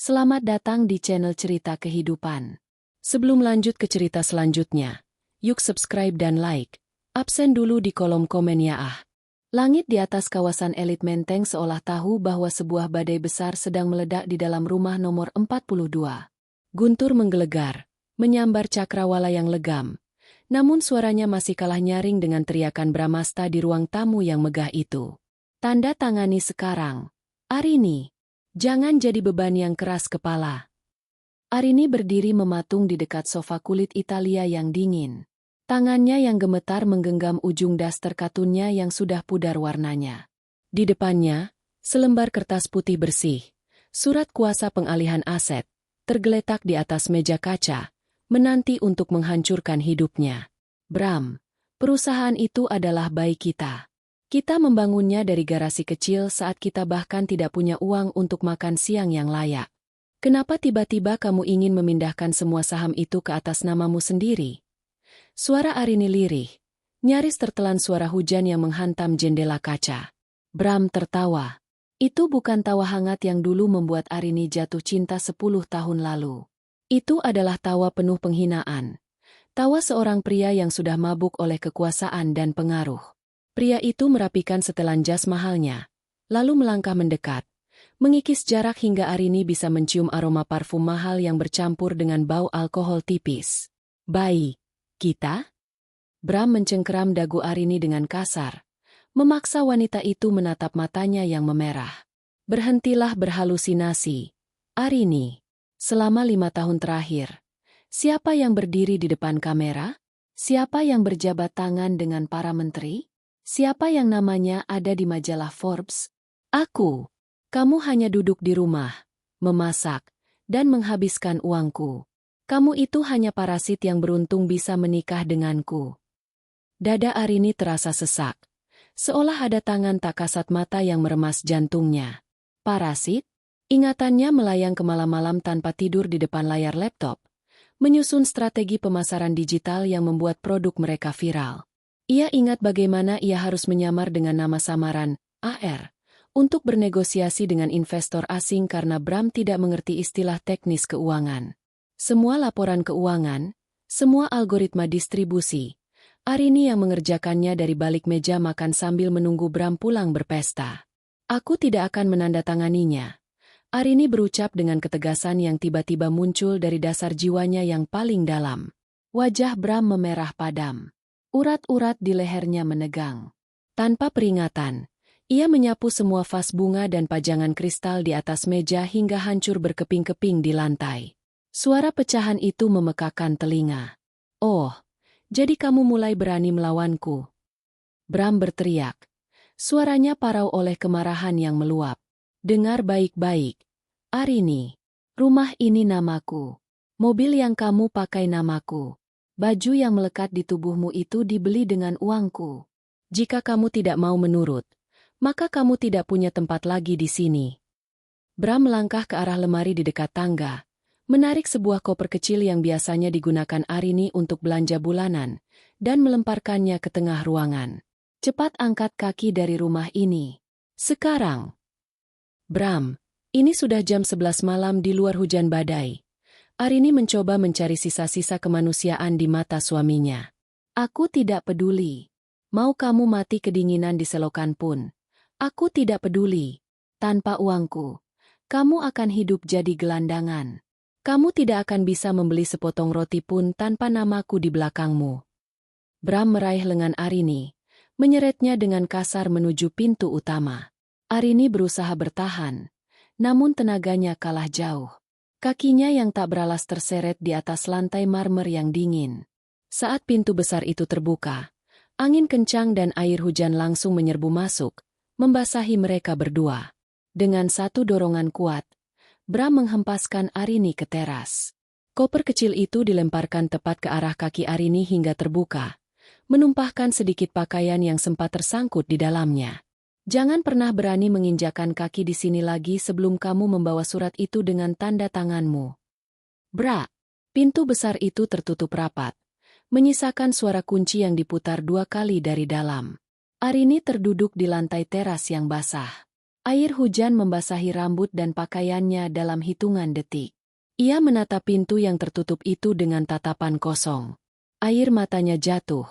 Selamat datang di channel Cerita Kehidupan. Sebelum lanjut ke cerita selanjutnya, yuk subscribe dan like. Absen dulu di kolom komen ya ah. Langit di atas kawasan elit Menteng seolah tahu bahwa sebuah badai besar sedang meledak di dalam rumah nomor 42. Guntur menggelegar, menyambar cakrawala yang legam. Namun suaranya masih kalah nyaring dengan teriakan Bramasta di ruang tamu yang megah itu. Tanda tangani sekarang. Arini. Jangan jadi beban yang keras kepala. Arini berdiri mematung di dekat sofa kulit Italia yang dingin. Tangannya yang gemetar menggenggam ujung daster katunnya yang sudah pudar warnanya. Di depannya, selembar kertas putih bersih, surat kuasa pengalihan aset, tergeletak di atas meja kaca, menanti untuk menghancurkan hidupnya. Bram, perusahaan itu adalah bayi kita. Kita membangunnya dari garasi kecil saat kita bahkan tidak punya uang untuk makan siang yang layak. Kenapa tiba-tiba kamu ingin memindahkan semua saham itu ke atas namamu sendiri? Suara Arini lirih, nyaris tertelan suara hujan yang menghantam jendela kaca. Bram tertawa. Itu bukan tawa hangat yang dulu membuat Arini jatuh cinta 10 tahun lalu. Itu adalah tawa penuh penghinaan. Tawa seorang pria yang sudah mabuk oleh kekuasaan dan pengaruh. Pria itu merapikan setelan jas mahalnya, lalu melangkah mendekat, mengikis jarak hingga Arini bisa mencium aroma parfum mahal yang bercampur dengan bau alkohol tipis. Bayi, kita? Bram mencengkeram dagu Arini dengan kasar, memaksa wanita itu menatap matanya yang memerah. Berhentilah berhalusinasi. Arini, selama 5 tahun terakhir, siapa yang berdiri di depan kamera? Siapa yang berjabat tangan dengan para menteri? Siapa yang namanya ada di majalah Forbes? Aku. Kamu hanya duduk di rumah, memasak, dan menghabiskan uangku. Kamu itu hanya parasit yang beruntung bisa menikah denganku. Dada Arini terasa sesak, seolah ada tangan tak kasat mata yang meremas jantungnya. Parasit? Ingatannya melayang ke malam-malam tanpa tidur di depan layar laptop, menyusun strategi pemasaran digital yang membuat produk mereka viral. Ia ingat bagaimana ia harus menyamar dengan nama samaran, AR, untuk bernegosiasi dengan investor asing karena Bram tidak mengerti istilah teknis keuangan. Semua laporan keuangan, semua algoritma distribusi, Arini yang mengerjakannya dari balik meja makan sambil menunggu Bram pulang berpesta. Aku tidak akan menandatanganinya. Arini berucap dengan ketegasan yang tiba-tiba muncul dari dasar jiwanya yang paling dalam. Wajah Bram memerah padam. Urat-urat di lehernya menegang. Tanpa peringatan, ia menyapu semua vas bunga dan pajangan kristal di atas meja hingga hancur berkeping-keping di lantai. Suara pecahan itu memekakan telinga. Oh, jadi kamu mulai berani melawanku. Bram berteriak. Suaranya parau oleh kemarahan yang meluap. Dengar baik-baik. Arini, rumah ini namaku. Mobil yang kamu pakai namaku. Baju yang melekat di tubuhmu itu dibeli dengan uangku. Jika kamu tidak mau menurut, maka kamu tidak punya tempat lagi di sini. Bram melangkah ke arah lemari di dekat tangga, menarik sebuah koper kecil yang biasanya digunakan Arini untuk belanja bulanan, dan melemparkannya ke tengah ruangan. Cepat angkat kaki dari rumah ini. Sekarang. Bram, ini sudah jam 11 malam di luar hujan badai. Arini mencoba mencari sisa-sisa kemanusiaan di mata suaminya. Aku tidak peduli. Mau kamu mati kedinginan di selokan pun. Aku tidak peduli. Tanpa uangku, kamu akan hidup jadi gelandangan. Kamu tidak akan bisa membeli sepotong roti pun tanpa namaku di belakangmu. Bram meraih lengan Arini, menyeretnya dengan kasar menuju pintu utama. Arini berusaha bertahan, namun tenaganya kalah jauh. Kakinya yang tak beralas terseret di atas lantai marmer yang dingin. Saat pintu besar itu terbuka, angin kencang dan air hujan langsung menyerbu masuk, membasahi mereka berdua. Dengan satu dorongan kuat, Bram menghempaskan Arini ke teras. Koper kecil itu dilemparkan tepat ke arah kaki Arini hingga terbuka, menumpahkan sedikit pakaian yang sempat tersangkut di dalamnya. Jangan pernah berani menginjakan kaki di sini lagi sebelum kamu membawa surat itu dengan tanda tanganmu. Bra! Pintu besar itu tertutup rapat, menyisakan suara kunci yang diputar 2 kali dari dalam. Arini terduduk di lantai teras yang basah. Air hujan membasahi rambut dan pakaiannya dalam hitungan detik. Ia menatap pintu yang tertutup itu dengan tatapan kosong. Air matanya jatuh,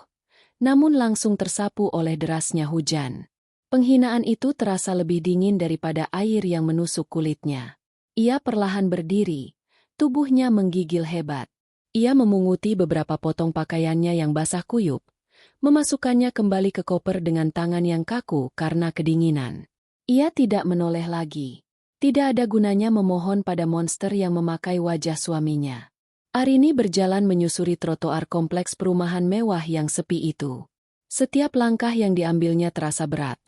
namun langsung tersapu oleh derasnya hujan. Penghinaan itu terasa lebih dingin daripada air yang menusuk kulitnya. Ia perlahan berdiri, tubuhnya menggigil hebat. Ia memunguti beberapa potong pakaiannya yang basah kuyup, memasukkannya kembali ke koper dengan tangan yang kaku karena kedinginan. Ia tidak menoleh lagi. Tidak ada gunanya memohon pada monster yang memakai wajah suaminya. Arini berjalan menyusuri trotoar kompleks perumahan mewah yang sepi itu. Setiap langkah yang diambilnya terasa berat.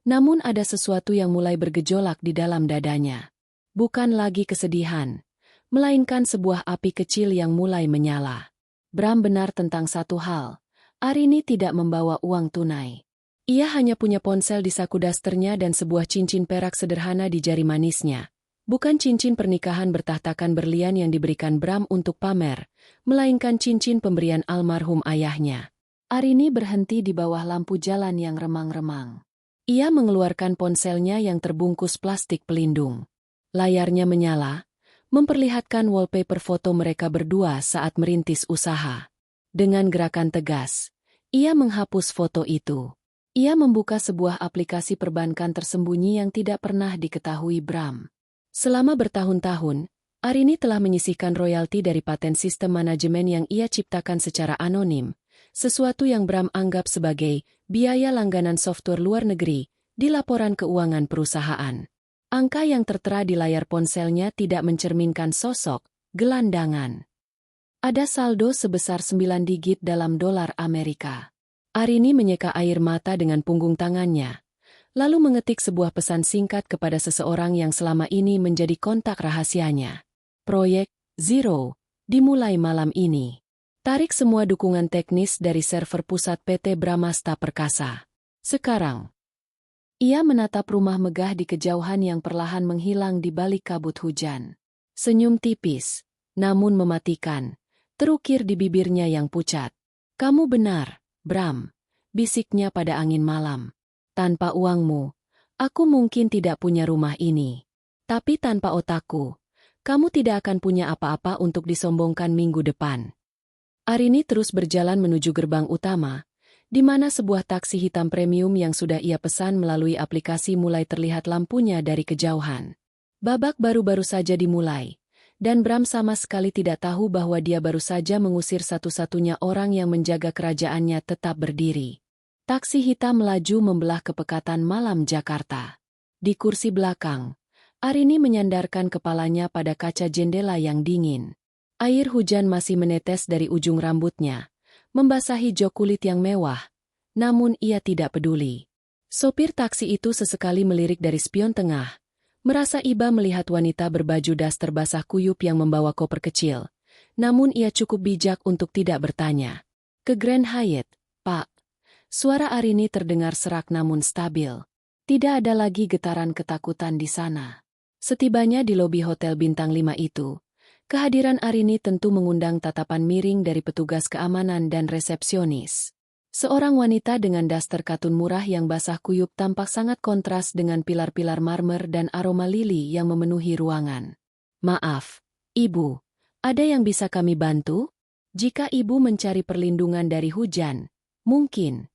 Namun ada sesuatu yang mulai bergejolak di dalam dadanya. Bukan lagi kesedihan, melainkan sebuah api kecil yang mulai menyala. Bram benar tentang satu hal. Arini tidak membawa uang tunai. Ia hanya punya ponsel di saku dasternya dan sebuah cincin perak sederhana di jari manisnya. Bukan cincin pernikahan bertahtakan berlian yang diberikan Bram untuk pamer, melainkan cincin pemberian almarhum ayahnya. Arini berhenti di bawah lampu jalan yang remang-remang. Ia mengeluarkan ponselnya yang terbungkus plastik pelindung. Layarnya menyala, memperlihatkan wallpaper foto mereka berdua saat merintis usaha. Dengan gerakan tegas, ia menghapus foto itu. Ia membuka sebuah aplikasi perbankan tersembunyi yang tidak pernah diketahui Bram. Selama bertahun-tahun, Arini telah menyisihkan royalti dari paten sistem manajemen yang ia ciptakan secara anonim, sesuatu yang Bram anggap sebagai biaya langganan software luar negeri di laporan keuangan perusahaan. Angka yang tertera di layar ponselnya tidak mencerminkan sosok gelandangan. Ada saldo sebesar 9 digit dalam dolar Amerika. Arini menyeka air mata dengan punggung tangannya, lalu mengetik sebuah pesan singkat kepada seseorang yang selama ini menjadi kontak rahasianya. Proyek Zero dimulai malam ini. Tarik semua dukungan teknis dari server pusat PT Bramasta Perkasa. Sekarang. Ia menatap rumah megah di kejauhan yang perlahan menghilang di balik kabut hujan. Senyum tipis, namun mematikan, terukir di bibirnya yang pucat. "Kamu benar, Bram," bisiknya pada angin malam. "Tanpa uangmu, aku mungkin tidak punya rumah ini. Tapi tanpa otakku, kamu tidak akan punya apa-apa untuk disombongkan minggu depan." Arini terus berjalan menuju gerbang utama, di mana sebuah taksi hitam premium yang sudah ia pesan melalui aplikasi mulai terlihat lampunya dari kejauhan. Babak baru-baru saja dimulai, dan Bram sama sekali tidak tahu bahwa dia baru saja mengusir satu-satunya orang yang menjaga kerajaannya tetap berdiri. Taksi hitam melaju membelah kepekatan malam Jakarta. Di kursi belakang, Arini menyandarkan kepalanya pada kaca jendela yang dingin. Air hujan masih menetes dari ujung rambutnya, membasahi jok kulit yang mewah, namun ia tidak peduli. Sopir taksi itu sesekali melirik dari spion tengah, merasa iba melihat wanita berbaju daster basah kuyup yang membawa koper kecil, namun ia cukup bijak untuk tidak bertanya. "Ke Grand Hyatt, Pak." Suara Arini terdengar serak namun stabil. Tidak ada lagi getaran ketakutan di sana. Setibanya di lobi hotel bintang 5 itu, kehadiran Arini tentu mengundang tatapan miring dari petugas keamanan dan resepsionis. Seorang wanita dengan daster katun murah yang basah kuyup tampak sangat kontras dengan pilar-pilar marmer dan aroma lili yang memenuhi ruangan. "Maaf, Ibu, ada yang bisa kami bantu? Jika Ibu mencari perlindungan dari hujan, mungkin."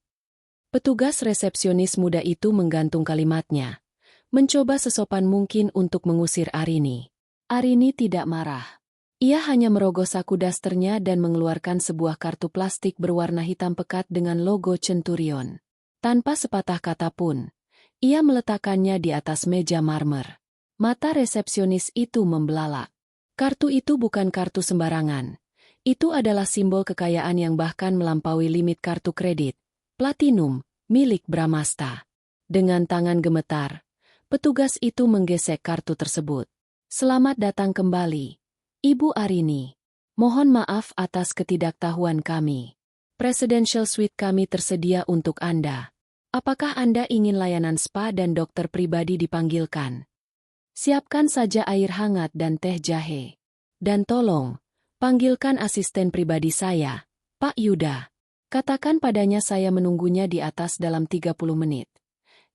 Petugas resepsionis muda itu menggantung kalimatnya, mencoba sesopan mungkin untuk mengusir Arini. Arini tidak marah. Ia hanya merogoh saku dasternya dan mengeluarkan sebuah kartu plastik berwarna hitam pekat dengan logo Centurion. Tanpa sepatah kata pun, ia meletakkannya di atas meja marmer. Mata resepsionis itu membelalak. Kartu itu bukan kartu sembarangan. Itu adalah simbol kekayaan yang bahkan melampaui limit kartu kredit Platinum milik Bramasta. Dengan tangan gemetar, petugas itu menggesek kartu tersebut. "Selamat datang kembali, Ibu Arini. Mohon maaf atas ketidaktahuan kami. Presidential Suite kami tersedia untuk Anda. Apakah Anda ingin layanan spa dan dokter pribadi dipanggilkan? Siapkan saja air hangat dan teh jahe. Dan tolong, panggilkan asisten pribadi saya, Pak Yuda. Katakan padanya saya menunggunya di atas dalam 30 menit.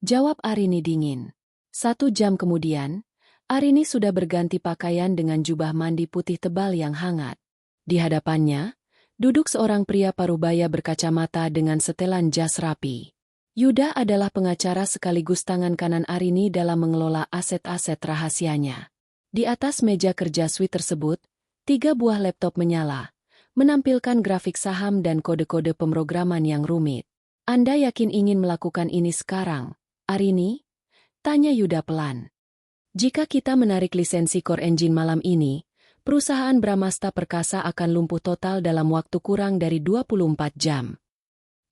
Jawab Arini dingin. 1 jam kemudian, Arini sudah berganti pakaian dengan jubah mandi putih tebal yang hangat. Di hadapannya, duduk seorang pria parubaya berkacamata dengan setelan jas rapi. Yuda adalah pengacara sekaligus tangan kanan Arini dalam mengelola aset-aset rahasianya. Di atas meja kerja suite tersebut, 3 buah laptop menyala, menampilkan grafik saham dan kode-kode pemrograman yang rumit. Anda yakin ingin melakukan ini sekarang, Arini? Tanya Yuda pelan. Jika kita menarik lisensi core engine malam ini, perusahaan Bramasta Perkasa akan lumpuh total dalam waktu kurang dari 24 jam.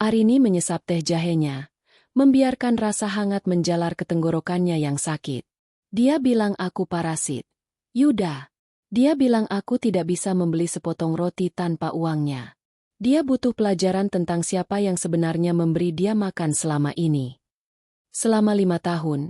Arini menyesap teh jahenya, membiarkan rasa hangat menjalar ke tenggorokannya yang sakit. Dia bilang aku parasit. Yuda. Dia bilang aku tidak bisa membeli sepotong roti tanpa uangnya. Dia butuh pelajaran tentang siapa yang sebenarnya memberi dia makan selama ini. Selama 5 tahun,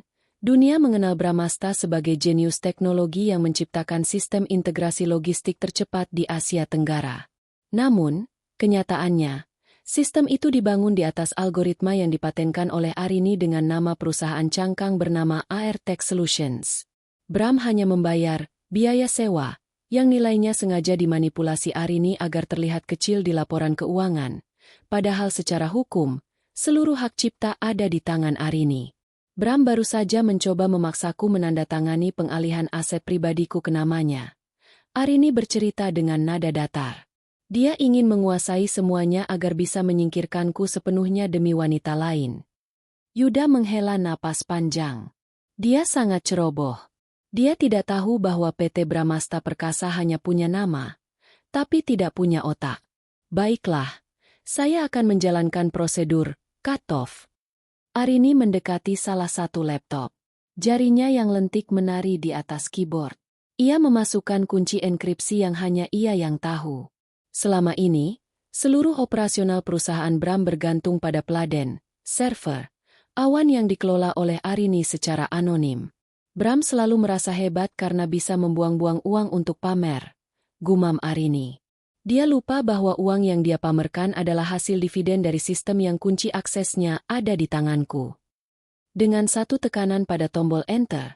dunia mengenal Bramasta sebagai jenius teknologi yang menciptakan sistem integrasi logistik tercepat di Asia Tenggara. Namun, kenyataannya, sistem itu dibangun di atas algoritma yang dipatenkan oleh Arini dengan nama perusahaan cangkang bernama AirTech Solutions. Bram hanya membayar biaya sewa, yang nilainya sengaja dimanipulasi Arini agar terlihat kecil di laporan keuangan, padahal secara hukum, seluruh hak cipta ada di tangan Arini. Bram baru saja mencoba memaksaku menandatangani pengalihan aset pribadiku ke namanya. Arini bercerita dengan nada datar. Dia ingin menguasai semuanya agar bisa menyingkirkanku sepenuhnya demi wanita lain. Yuda menghela napas panjang. Dia sangat ceroboh. Dia tidak tahu bahwa PT Bramasta Perkasa hanya punya nama, tapi tidak punya otak. Baiklah, saya akan menjalankan prosedur cut-off. Arini mendekati salah satu laptop. Jarinya yang lentik menari di atas keyboard. Ia memasukkan kunci enkripsi yang hanya ia yang tahu. Selama ini, seluruh operasional perusahaan Bram bergantung pada Pladen, server, awan yang dikelola oleh Arini secara anonim. Bram selalu merasa hebat karena bisa membuang-buang uang untuk pamer, gumam Arini. Dia lupa bahwa uang yang dia pamerkan adalah hasil dividen dari sistem yang kunci aksesnya ada di tanganku. Dengan satu tekanan pada tombol Enter,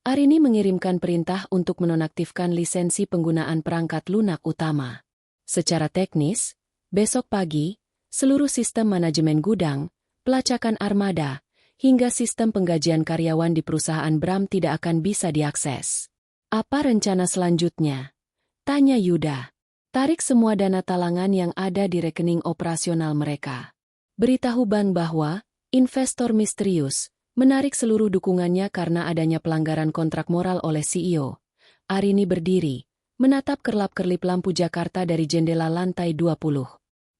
Arini mengirimkan perintah untuk menonaktifkan lisensi penggunaan perangkat lunak utama. Secara teknis, besok pagi, seluruh sistem manajemen gudang, pelacakan armada, hingga sistem penggajian karyawan di perusahaan Bram tidak akan bisa diakses. Apa rencana selanjutnya? Tanya Yuda. Tarik semua dana talangan yang ada di rekening operasional mereka. Beritahu bank bahwa investor misterius menarik seluruh dukungannya karena adanya pelanggaran kontrak moral oleh CEO. Arini berdiri, menatap kerlap-kerlip lampu Jakarta dari jendela lantai 20.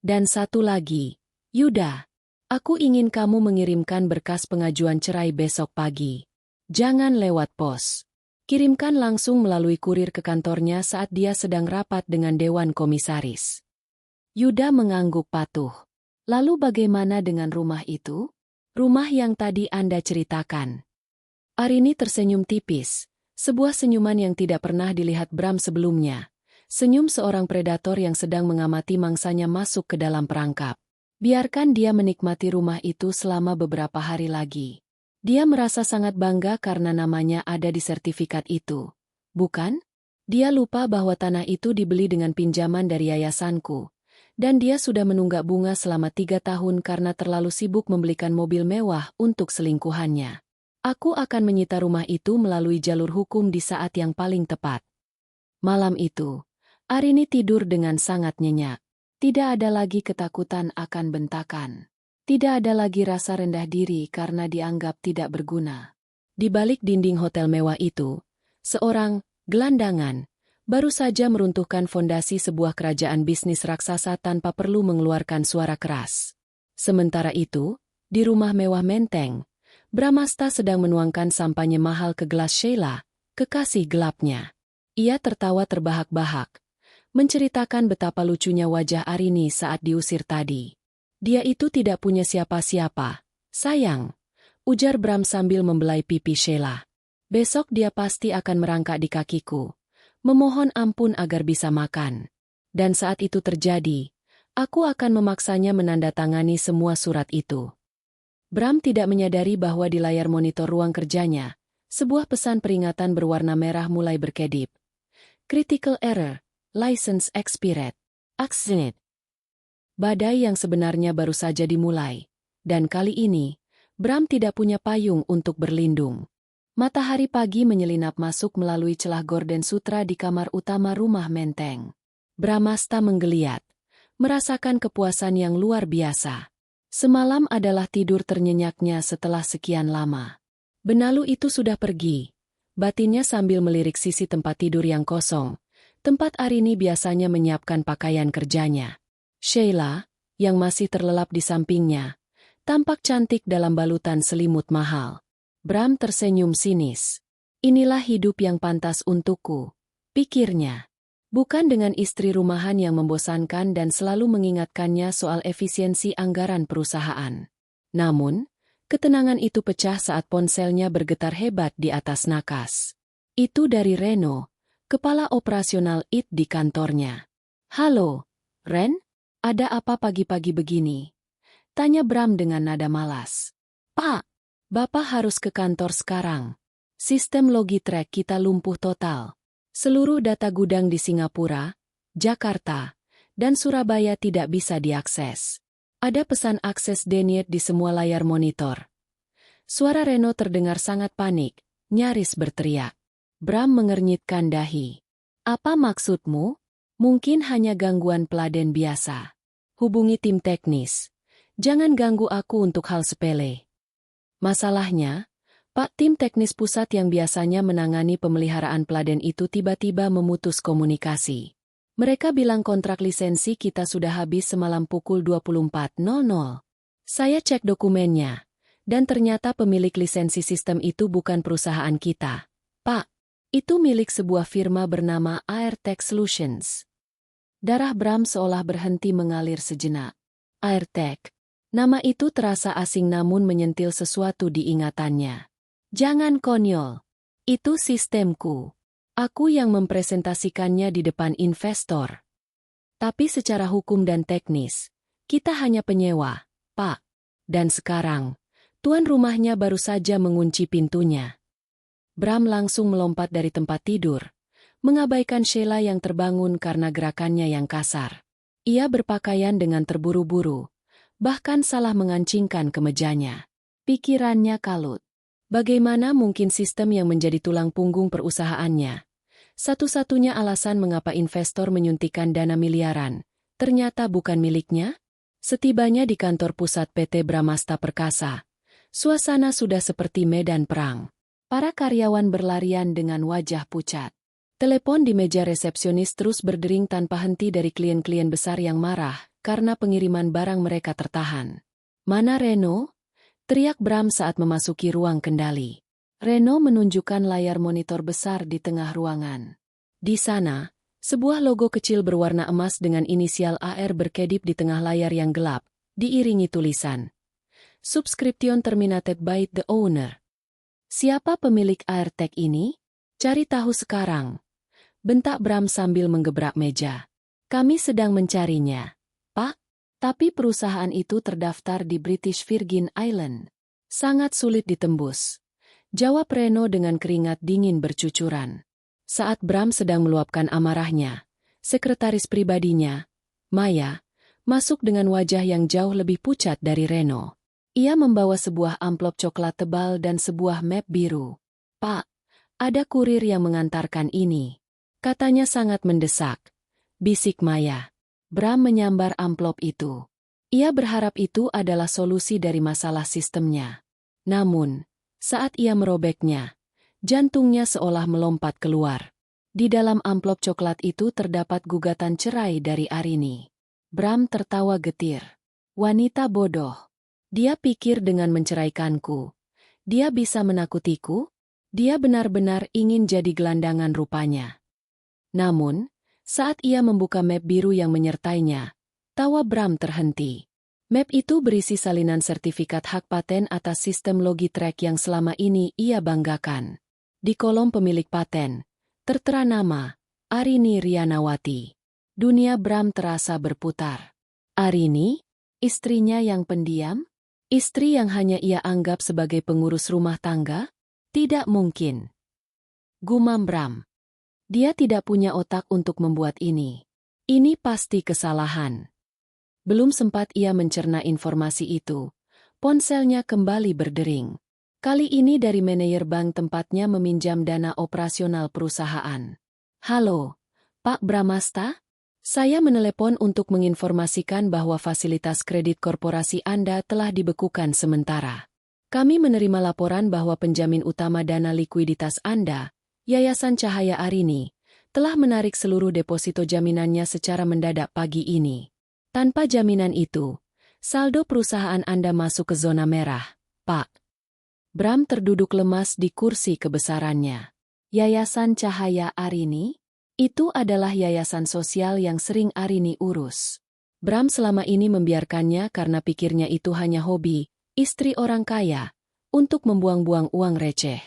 Dan satu lagi, Yuda, aku ingin kamu mengirimkan berkas pengajuan cerai besok pagi. Jangan lewat pos. Kirimkan langsung melalui kurir ke kantornya saat dia sedang rapat dengan Dewan Komisaris. Yuda mengangguk patuh. Lalu bagaimana dengan rumah itu? Rumah yang tadi Anda ceritakan. Arini tersenyum tipis, sebuah senyuman yang tidak pernah dilihat Bram sebelumnya. Senyum seorang predator yang sedang mengamati mangsanya masuk ke dalam perangkap. Biarkan dia menikmati rumah itu selama beberapa hari lagi. Dia merasa sangat bangga karena namanya ada di sertifikat itu. Bukan? Dia lupa bahwa tanah itu dibeli dengan pinjaman dari yayasanku. Dan dia sudah menunggak bunga selama 3 tahun karena terlalu sibuk membelikan mobil mewah untuk selingkuhannya. Aku akan menyita rumah itu melalui jalur hukum di saat yang paling tepat. Malam itu, Arini tidur dengan sangat nyenyak. Tidak ada lagi ketakutan akan bentakan. Tidak ada lagi rasa rendah diri karena dianggap tidak berguna. Di balik dinding hotel mewah itu, seorang gelandangan baru saja meruntuhkan fondasi sebuah kerajaan bisnis raksasa tanpa perlu mengeluarkan suara keras. Sementara itu, di rumah mewah Menteng, Bramasta sedang menuangkan sampahnya mahal ke gelas Sheila, kekasih gelapnya. Ia tertawa terbahak-bahak, menceritakan betapa lucunya wajah Arini saat diusir tadi. Dia itu tidak punya siapa-siapa, sayang, ujar Bram sambil membelai pipi Sheila. Besok dia pasti akan merangkak di kakiku, memohon ampun agar bisa makan. Dan saat itu terjadi, aku akan memaksanya menandatangani semua surat itu. Bram tidak menyadari bahwa di layar monitor ruang kerjanya, Sebuah pesan peringatan berwarna merah mulai berkedip. Critical error, license expired. Accident. Badai yang sebenarnya baru saja dimulai. Dan kali ini, Bram tidak punya payung untuk berlindung. Matahari pagi menyelinap masuk melalui celah gorden sutra di kamar utama rumah Menteng. Bramasta menggeliat, merasakan kepuasan yang luar biasa. Semalam adalah tidur ternyenyaknya setelah sekian lama. Benalu itu sudah pergi. Batinnya sambil melirik sisi tempat tidur yang kosong. Tempat Arini biasanya menyiapkan pakaian kerjanya. Sheila, yang masih terlelap di sampingnya, tampak cantik dalam balutan selimut mahal. Bram tersenyum sinis. Inilah hidup yang pantas untukku, pikirnya. Bukan dengan istri rumahan yang membosankan dan selalu mengingatkannya soal efisiensi anggaran perusahaan. Namun, ketenangan itu pecah saat ponselnya bergetar hebat di atas nakas. Itu dari Reno, kepala operasional IT di kantornya. "Halo, Ren? Ada apa pagi-pagi begini?" tanya Bram dengan nada malas. "Pak, Bapak harus ke kantor sekarang. Sistem Logitrack kita lumpuh total. Seluruh data gudang di Singapura, Jakarta, dan Surabaya tidak bisa diakses. Ada pesan akses denied di semua layar monitor." Suara Reno terdengar sangat panik, nyaris berteriak. Bram mengernyitkan dahi. "Apa maksudmu? Mungkin hanya gangguan peladen biasa. Hubungi tim teknis. Jangan ganggu aku untuk hal sepele." Masalahnya, Pak tim teknis pusat yang biasanya menangani pemeliharaan peladen itu tiba-tiba memutus komunikasi. "Mereka bilang kontrak lisensi kita sudah habis semalam pukul 24.00. Saya cek dokumennya, dan ternyata pemilik lisensi sistem itu bukan perusahaan kita. Pak, itu milik sebuah firma bernama AirTech Solutions." Darah Bram seolah berhenti mengalir sejenak. AirTech. Nama itu terasa asing namun menyentil sesuatu di ingatannya. "Jangan konyol. Itu sistemku. Aku yang mempresentasikannya di depan investor. Tapi secara hukum dan teknis, kita hanya penyewa, Pak. Dan sekarang, tuan rumahnya baru saja mengunci pintunya." Bram langsung melompat dari tempat tidur, mengabaikan Sheila yang terbangun karena gerakannya yang kasar. Ia berpakaian dengan terburu-buru, bahkan salah mengancingkan kemejanya. Pikirannya kalut. Bagaimana mungkin sistem yang menjadi tulang punggung perusahaannya, satu-satunya alasan mengapa investor menyuntikkan dana miliaran, ternyata bukan miliknya? Setibanya di kantor pusat PT Bramasta Perkasa, suasana sudah seperti medan perang. Para karyawan berlarian dengan wajah pucat. Telepon di meja resepsionis terus berdering tanpa henti dari klien-klien besar yang marah karena pengiriman barang mereka tertahan. "Mana Reno?" teriak Bram saat memasuki ruang kendali. Reno menunjukkan layar monitor besar di tengah ruangan. Di sana, sebuah logo kecil berwarna emas dengan inisial AR berkedip di tengah layar yang gelap, diiringi tulisan "Subscription terminated by the owner." "Siapa pemilik AirTech ini? Cari tahu sekarang," bentak Bram sambil menggebrak meja. "Kami sedang mencarinya, Pak. Tapi perusahaan itu terdaftar di British Virgin Island. Sangat sulit ditembus," jawab Reno dengan keringat dingin bercucuran. Saat Bram sedang meluapkan amarahnya, sekretaris pribadinya, Maya, masuk dengan wajah yang jauh lebih pucat dari Reno. Ia membawa sebuah amplop coklat tebal dan sebuah map biru. "Pak, ada kurir yang mengantarkan ini," katanya sangat mendesak. Bisik Maya. Bram menyambar amplop itu. Ia berharap itu adalah solusi dari masalah sistemnya. Namun, saat ia merobeknya, jantungnya seolah melompat keluar. Di dalam amplop coklat itu terdapat gugatan cerai dari Arini. Bram tertawa getir. Wanita bodoh. Dia pikir dengan menceraikanku, dia bisa menakutiku? Dia benar-benar ingin jadi gelandangan rupanya. Namun, saat ia membuka map biru yang menyertainya, tawa Bram terhenti. Map itu berisi salinan sertifikat hak paten atas sistem Logitrack yang selama ini ia banggakan. Di kolom pemilik paten, tertera nama, Arini Rianawati. Dunia Bram terasa berputar. Arini? Istrinya yang pendiam? Istri yang hanya ia anggap sebagai pengurus rumah tangga? Tidak mungkin. Gumam Bram. Dia tidak punya otak untuk membuat ini. Ini pasti kesalahan. Belum sempat ia mencerna informasi itu, ponselnya kembali berdering. Kali ini dari manajer bank tempatnya meminjam dana operasional perusahaan. Halo, Pak Bramasta? Saya menelepon untuk menginformasikan bahwa fasilitas kredit korporasi Anda telah dibekukan sementara. Kami menerima laporan bahwa penjamin utama dana likuiditas Anda, Yayasan Cahaya Arini, telah menarik seluruh deposito jaminannya secara mendadak pagi ini. Tanpa jaminan itu, saldo perusahaan Anda masuk ke zona merah, Pak. Bram terduduk lemas di kursi kebesarannya. Yayasan Cahaya Arini? Itu adalah yayasan sosial yang sering Arini urus. Bram selama ini membiarkannya karena pikirnya itu hanya hobi, istri orang kaya, untuk membuang-buang uang receh.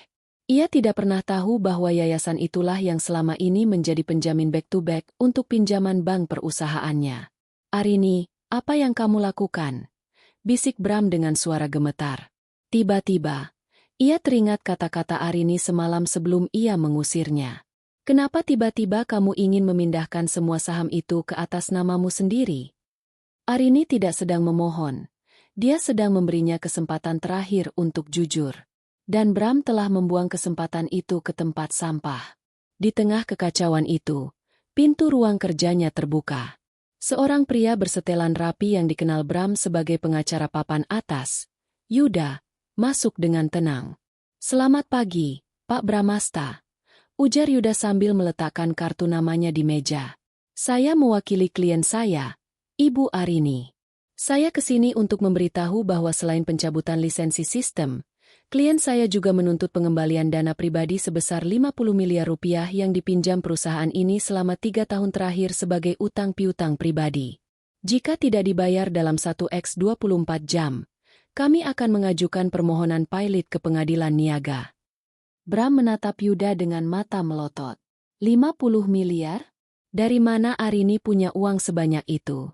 Ia tidak pernah tahu bahwa yayasan itulah yang selama ini menjadi penjamin back-to-back untuk pinjaman bank perusahaannya. Arini, apa yang kamu lakukan? Bisik Bram dengan suara gemetar. Tiba-tiba, ia teringat kata-kata Arini semalam sebelum ia mengusirnya. Kenapa tiba-tiba kamu ingin memindahkan semua saham itu ke atas namamu sendiri? Arini tidak sedang memohon. Dia sedang memberinya kesempatan terakhir untuk jujur. Dan Bram telah membuang kesempatan itu ke tempat sampah. Di tengah kekacauan itu, pintu ruang kerjanya terbuka. Seorang pria bersetelan rapi yang dikenal Bram sebagai pengacara papan atas, Yuda, masuk dengan tenang. Selamat pagi, Pak Bramasta. Ujar Yuda sambil meletakkan kartu namanya di meja. Saya mewakili klien saya, Ibu Arini. Saya kesini untuk memberitahu bahwa selain pencabutan lisensi sistem, klien saya juga menuntut pengembalian dana pribadi sebesar 50 miliar rupiah yang dipinjam perusahaan ini selama 3 tahun terakhir sebagai utang piutang pribadi. Jika tidak dibayar dalam 1x24 jam, kami akan mengajukan permohonan pilot ke pengadilan niaga. Bram menatap Yuda dengan mata melotot. 50 miliar? Dari mana Arini punya uang sebanyak itu?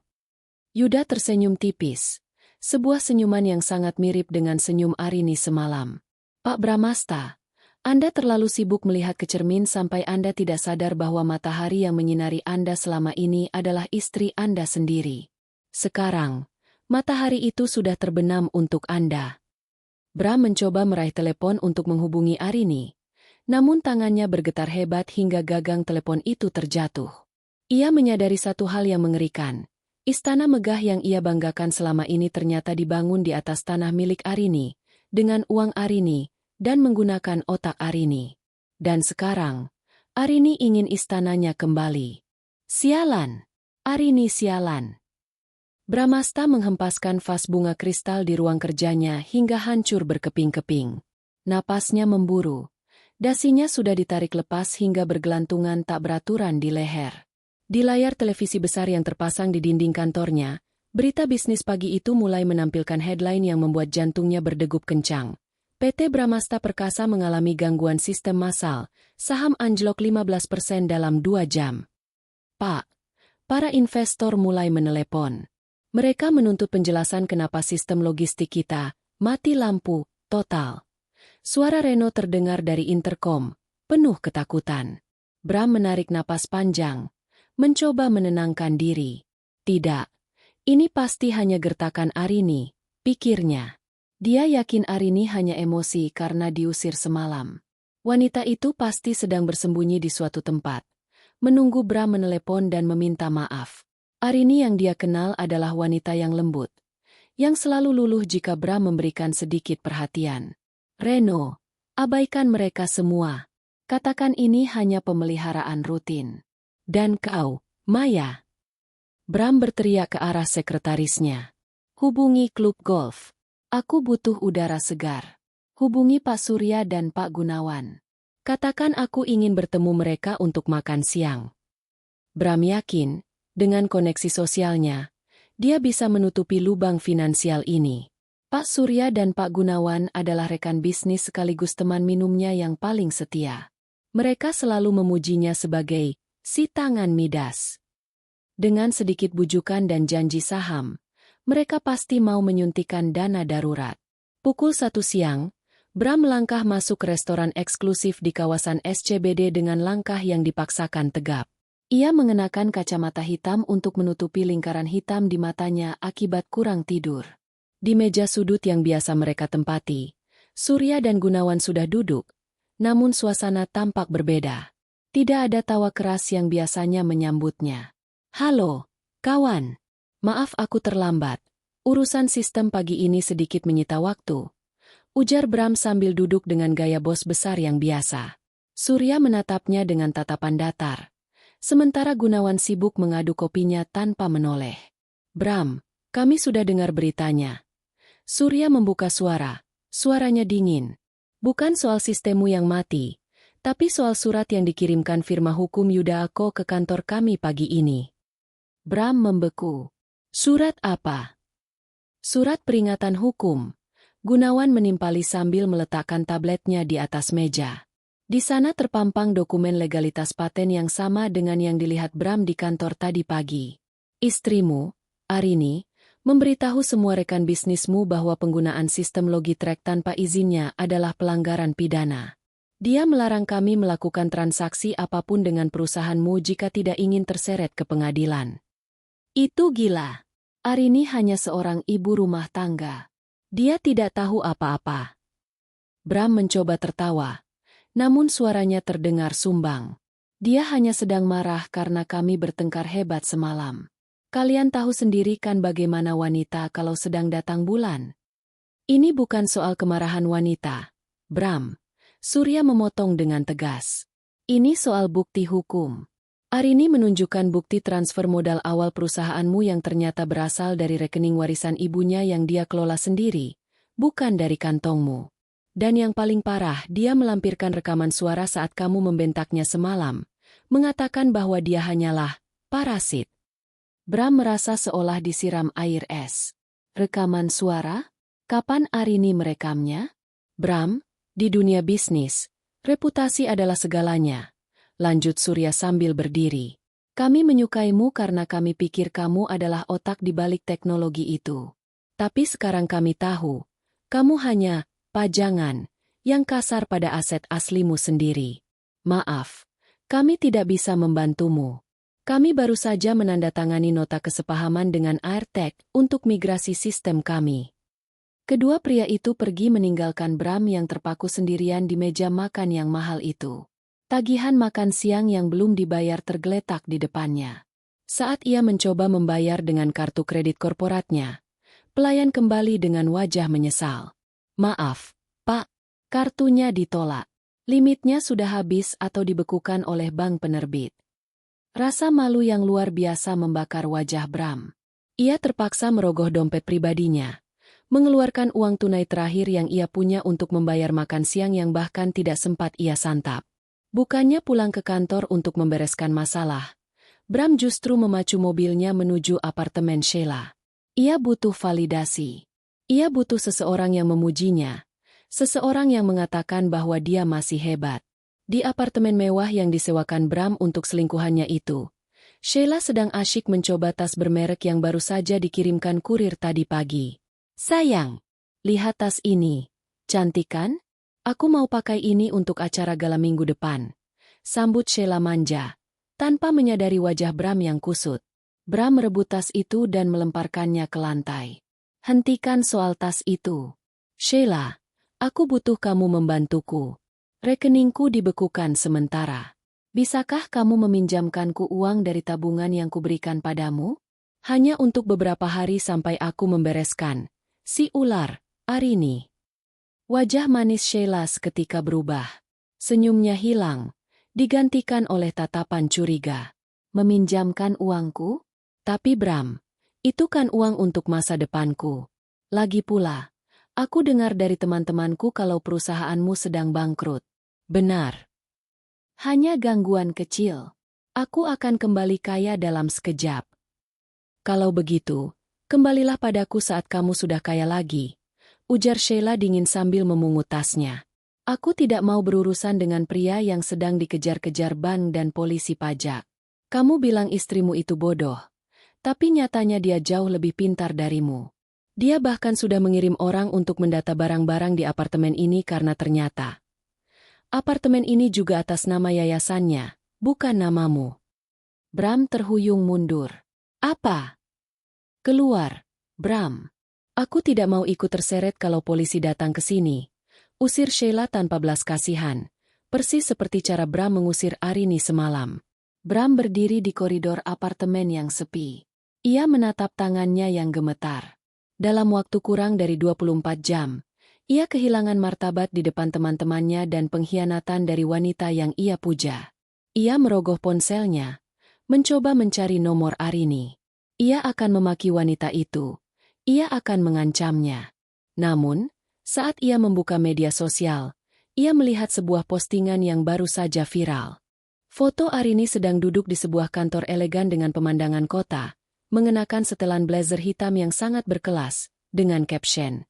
Yuda tersenyum tipis. Sebuah senyuman yang sangat mirip dengan senyum Arini semalam. Pak Bramasta, Anda terlalu sibuk melihat ke cermin sampai Anda tidak sadar bahwa matahari yang menyinari Anda selama ini adalah istri Anda sendiri. Sekarang, matahari itu sudah terbenam untuk Anda. Bram mencoba meraih telepon untuk menghubungi Arini, namun tangannya bergetar hebat hingga gagang telepon itu terjatuh. Ia menyadari satu hal yang mengerikan. Istana megah yang ia banggakan selama ini ternyata dibangun di atas tanah milik Arini, dengan uang Arini, dan menggunakan otak Arini. Dan sekarang, Arini ingin istananya kembali. Sialan! Arini sialan! Bramasta menghempaskan vas bunga kristal di ruang kerjanya hingga hancur berkeping-keping. Napasnya memburu. Dasinya sudah ditarik lepas hingga bergelantungan tak beraturan di leher. Di layar televisi besar yang terpasang di dinding kantornya, berita bisnis pagi itu mulai menampilkan headline yang membuat jantungnya berdegup kencang. PT Bramasta Perkasa mengalami gangguan sistem massal, saham anjlok 15% dalam 2 jam. Pak, para investor mulai menelepon. Mereka menuntut penjelasan kenapa sistem logistik kita mati lampu total. Suara Reno terdengar dari interkom, penuh ketakutan. Bram menarik napas panjang. Mencoba menenangkan diri. Tidak, ini pasti hanya gertakan Arini, pikirnya. Dia yakin Arini hanya emosi karena diusir semalam. Wanita itu pasti sedang bersembunyi di suatu tempat, menunggu Bram menelepon dan meminta maaf. Arini yang dia kenal adalah wanita yang lembut, yang selalu luluh jika Bram memberikan sedikit perhatian. Reno, abaikan mereka semua. Katakan ini hanya pemeliharaan rutin. Dan kau, Maya. Bram berteriak ke arah sekretarisnya. Hubungi klub golf. Aku butuh udara segar. Hubungi Pak Surya dan Pak Gunawan. Katakan aku ingin bertemu mereka untuk makan siang. Bram yakin, dengan koneksi sosialnya, dia bisa menutupi lubang finansial ini. Pak Surya dan Pak Gunawan adalah rekan bisnis sekaligus teman minumnya yang paling setia. Mereka selalu memujinya sebagai si tangan midas. Dengan sedikit bujukan dan janji saham, mereka pasti mau menyuntikkan dana darurat. Pukul 1 siang, Bram melangkah masuk ke restoran eksklusif di kawasan SCBD dengan langkah yang dipaksakan tegap. Ia mengenakan kacamata hitam untuk menutupi lingkaran hitam di matanya akibat kurang tidur. Di meja sudut yang biasa mereka tempati, Surya dan Gunawan sudah duduk, namun suasana tampak berbeda. Tidak ada tawa keras yang biasanya menyambutnya. "Halo, kawan. Maaf aku terlambat. Urusan sistem pagi ini sedikit menyita waktu," ujar Bram sambil duduk dengan gaya bos besar yang biasa. Surya menatapnya dengan tatapan datar. Sementara Gunawan sibuk mengadu kopinya tanpa menoleh. "Bram, kami sudah dengar beritanya." Surya membuka suara. Suaranya dingin. "Bukan soal sistemmu yang mati, tapi soal surat yang dikirimkan firma hukum Yudaako ke kantor kami pagi ini." Bram membeku. "Surat apa?" "Surat peringatan hukum." Gunawan menimpali sambil meletakkan tabletnya di atas meja. Di sana terpampang dokumen legalitas paten yang sama dengan yang dilihat Bram di kantor tadi pagi. "Istrimu, Arini, memberitahu semua rekan bisnismu bahwa penggunaan sistem Logitrack tanpa izinnya adalah pelanggaran pidana. Dia melarang kami melakukan transaksi apapun dengan perusahaanmu jika tidak ingin terseret ke pengadilan." "Itu gila. Arini hanya seorang ibu rumah tangga. Dia tidak tahu apa-apa." Bram mencoba tertawa, namun suaranya terdengar sumbang. "Dia hanya sedang marah karena kami bertengkar hebat semalam. Kalian tahu sendiri kan bagaimana wanita kalau sedang datang bulan." "Ini bukan soal kemarahan wanita, Bram," Surya memotong dengan tegas. "Ini soal bukti hukum. Arini menunjukkan bukti transfer modal awal perusahaanmu yang ternyata berasal dari rekening warisan ibunya yang dia kelola sendiri, bukan dari kantongmu. Dan yang paling parah, dia melampirkan rekaman suara saat kamu membentaknya semalam, mengatakan bahwa dia hanyalah parasit." Bram merasa seolah disiram air es. "Rekaman suara? Kapan Arini merekamnya?" "Bram, di dunia bisnis, reputasi adalah segalanya," lanjut Surya sambil berdiri. "Kami menyukaimu karena kami pikir kamu adalah otak di balik teknologi itu. Tapi sekarang kami tahu, kamu hanya pajangan yang kasar pada aset aslimu sendiri. Maaf, kami tidak bisa membantumu. Kami baru saja menandatangani nota kesepahaman dengan Airtech untuk migrasi sistem kami." Kedua pria itu pergi meninggalkan Bram yang terpaku sendirian di meja makan yang mahal itu. Tagihan makan siang yang belum dibayar tergeletak di depannya. Saat ia mencoba membayar dengan kartu kredit korporatnya, pelayan kembali dengan wajah menyesal. "Maaf, Pak, kartunya ditolak. Limitnya sudah habis atau dibekukan oleh bank penerbit." Rasa malu yang luar biasa membakar wajah Bram. Ia terpaksa merogoh dompet pribadinya, mengeluarkan uang tunai terakhir yang ia punya untuk membayar makan siang yang bahkan tidak sempat ia santap. Bukannya pulang ke kantor untuk membereskan masalah, Bram justru memacu mobilnya menuju apartemen Sheila. Ia butuh validasi. Ia butuh seseorang yang memujinya, seseorang yang mengatakan bahwa dia masih hebat. Di apartemen mewah yang disewakan Bram untuk selingkuhannya itu, Sheila sedang asyik mencoba tas bermerek yang baru saja dikirimkan kurir tadi pagi. "Sayang, lihat tas ini. Cantik kan? Aku mau pakai ini untuk acara gala minggu depan," sambut Sheila manja, tanpa menyadari wajah Bram yang kusut. Bram merebut tas itu dan melemparkannya ke lantai. "Hentikan soal tas itu. Sheila, aku butuh kamu membantuku. Rekeningku dibekukan sementara. Bisakah kamu meminjamkanku uang dari tabungan yang kuberikan padamu? Hanya untuk beberapa hari sampai aku membereskan si ular, Arini." Wajah manis Sheila seketika berubah. Senyumnya hilang, digantikan oleh tatapan curiga. "Meminjamkan uangku? Tapi Bram, itu kan uang untuk masa depanku. Lagi pula, aku dengar dari teman-temanku kalau perusahaanmu sedang bangkrut." "Benar. Hanya gangguan kecil. Aku akan kembali kaya dalam sekejap." "Kalau begitu, kembalilah padaku saat kamu sudah kaya lagi," ujar Sheila dingin sambil memungut tasnya. "Aku tidak mau berurusan dengan pria yang sedang dikejar-kejar bank dan polisi pajak. Kamu bilang istrimu itu bodoh, tapi nyatanya dia jauh lebih pintar darimu. Dia bahkan sudah mengirim orang untuk mendata barang-barang di apartemen ini karena ternyata apartemen ini juga atas nama yayasannya, bukan namamu. Bram terhuyung mundur. Apa? Keluar, Bram. Aku tidak mau ikut terseret kalau polisi datang ke sini. Usir Sheila tanpa belas kasihan. Persis seperti cara Bram mengusir Arini semalam. Bram berdiri di koridor apartemen yang sepi. Ia menatap tangannya yang gemetar. Dalam waktu kurang dari 24 jam, ia kehilangan martabat di depan teman-temannya dan pengkhianatan dari wanita yang ia puja. Ia merogoh ponselnya, mencoba mencari nomor Arini. Ia akan memaki wanita itu. Ia akan mengancamnya. Namun, saat ia membuka media sosial, ia melihat sebuah postingan yang baru saja viral. Foto Arini sedang duduk di sebuah kantor elegan dengan pemandangan kota, mengenakan setelan blazer hitam yang sangat berkelas, dengan caption,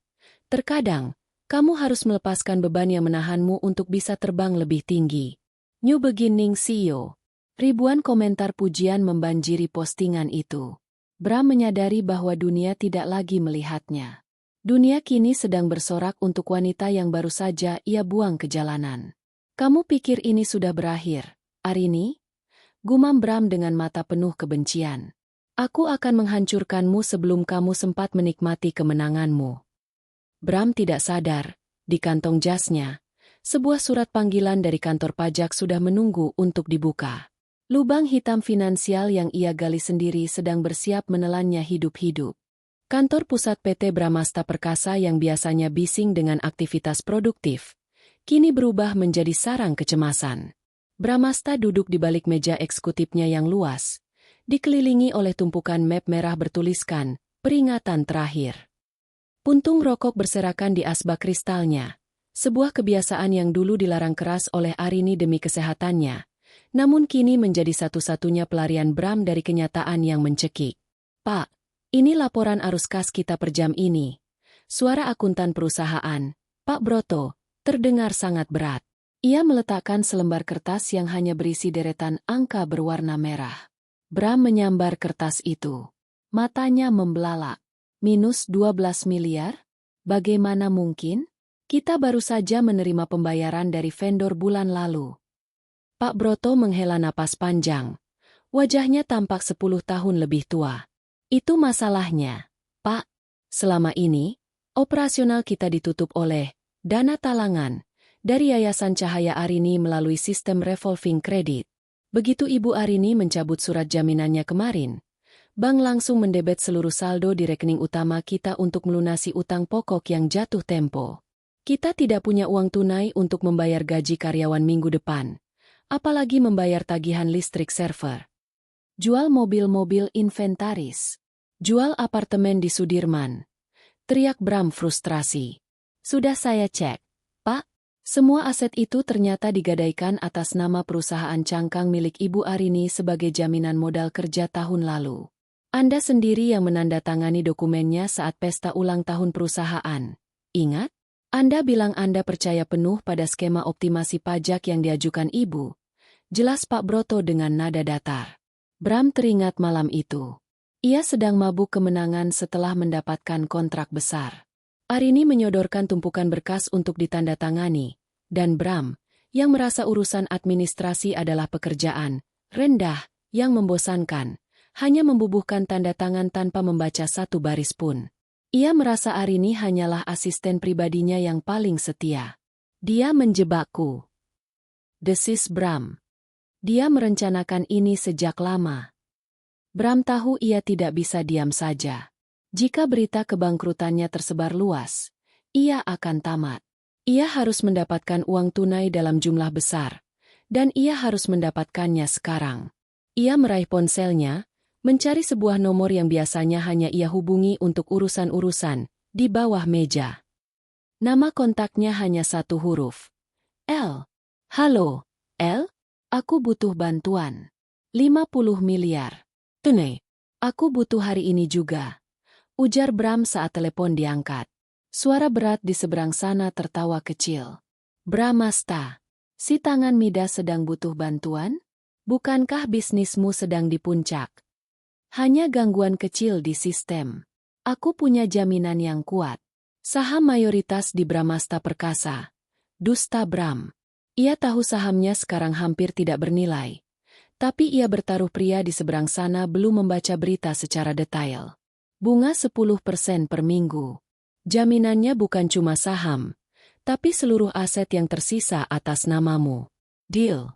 "Terkadang, kamu harus melepaskan beban yang menahanmu untuk bisa terbang lebih tinggi." New Beginning CEO. Ribuan komentar pujian membanjiri postingan itu. Bram menyadari bahwa dunia tidak lagi melihatnya. Dunia kini sedang bersorak untuk wanita yang baru saja ia buang ke jalanan. "Kamu pikir ini sudah berakhir, Arini?" Gumam Bram dengan mata penuh kebencian. "Aku akan menghancurkanmu sebelum kamu sempat menikmati kemenanganmu." Bram tidak sadar, di kantong jasnya, sebuah surat panggilan dari kantor pajak sudah menunggu untuk dibuka. Lubang hitam finansial yang ia gali sendiri sedang bersiap menelannya hidup-hidup. Kantor pusat PT Bramasta Perkasa yang biasanya bising dengan aktivitas produktif, kini berubah menjadi sarang kecemasan. Bramasta duduk di balik meja eksekutifnya yang luas, dikelilingi oleh tumpukan map merah bertuliskan, "Peringatan terakhir." Puntung rokok berserakan di asbak kristalnya, sebuah kebiasaan yang dulu dilarang keras oleh Arini demi kesehatannya, namun kini menjadi satu-satunya pelarian Bram dari kenyataan yang mencekik. "Pak, ini laporan arus kas kita per jam ini." Suara akuntan perusahaan, Pak Broto, terdengar sangat berat. Ia meletakkan selembar kertas yang hanya berisi deretan angka berwarna merah. Bram menyambar kertas itu. Matanya membelalak. -12 miliar? Bagaimana mungkin? Kita baru saja menerima pembayaran dari vendor bulan lalu. Pak Broto menghela napas panjang. Wajahnya tampak 10 tahun lebih tua. "Itu masalahnya, Pak. Selama ini, operasional kita ditutup oleh dana talangan dari Yayasan Cahaya Arini melalui sistem revolving credit. Begitu Ibu Arini mencabut surat jaminannya kemarin, bank langsung mendebet seluruh saldo di rekening utama kita untuk melunasi utang pokok yang jatuh tempo. Kita tidak punya uang tunai untuk membayar gaji karyawan minggu depan, apalagi membayar tagihan listrik server. Jual mobil-mobil inventaris. Jual apartemen di Sudirman." Teriak Bram frustrasi. "Sudah saya cek, Pak. Semua aset itu ternyata digadaikan atas nama perusahaan cangkang milik Ibu Arini sebagai jaminan modal kerja tahun lalu. Anda sendiri yang menandatangani dokumennya saat pesta ulang tahun perusahaan. Ingat? Anda bilang Anda percaya penuh pada skema optimasi pajak yang diajukan Ibu." Jelas Pak Broto dengan nada datar. Bram teringat malam itu. Ia sedang mabuk kemenangan setelah mendapatkan kontrak besar. Arini menyodorkan tumpukan berkas untuk ditandatangani, dan Bram, yang merasa urusan administrasi adalah pekerjaan rendah yang membosankan, hanya membubuhkan tanda tangan tanpa membaca satu baris pun. Ia merasa Arini hanyalah asisten pribadinya yang paling setia. "Dia menjebakku," desis Bram. Dia merencanakan ini sejak lama. Bram tahu ia tidak bisa diam saja. Jika berita kebangkrutannya tersebar luas, ia akan tamat. Ia harus mendapatkan uang tunai dalam jumlah besar, dan ia harus mendapatkannya sekarang. Ia meraih ponselnya, mencari sebuah nomor yang biasanya hanya ia hubungi untuk urusan-urusan, di bawah meja. Nama kontaknya hanya satu huruf. L. "Halo, L? Aku butuh bantuan. 50 miliar. Tunai. Aku butuh hari ini juga," ujar Bram saat telepon diangkat. Suara berat di seberang sana tertawa kecil. "Bramasta, si tangan Midas sedang butuh bantuan? Bukankah bisnismu sedang di puncak? Hanya gangguan kecil di sistem. Aku punya jaminan yang kuat. Saham mayoritas di Bramasta Perkasa. Dusta Bram. Ia tahu sahamnya sekarang hampir tidak bernilai. Tapi ia bertaruh pria di seberang sana belum membaca berita secara detail. Bunga 10% per minggu. Jaminannya bukan cuma saham, tapi seluruh aset yang tersisa atas namamu. Deal.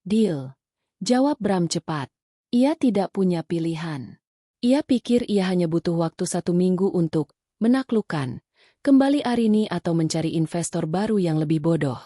Deal. Jawab Bram cepat. Ia tidak punya pilihan. Ia pikir ia hanya butuh waktu 1 minggu untuk menaklukkan kembali Arini atau mencari investor baru yang lebih bodoh.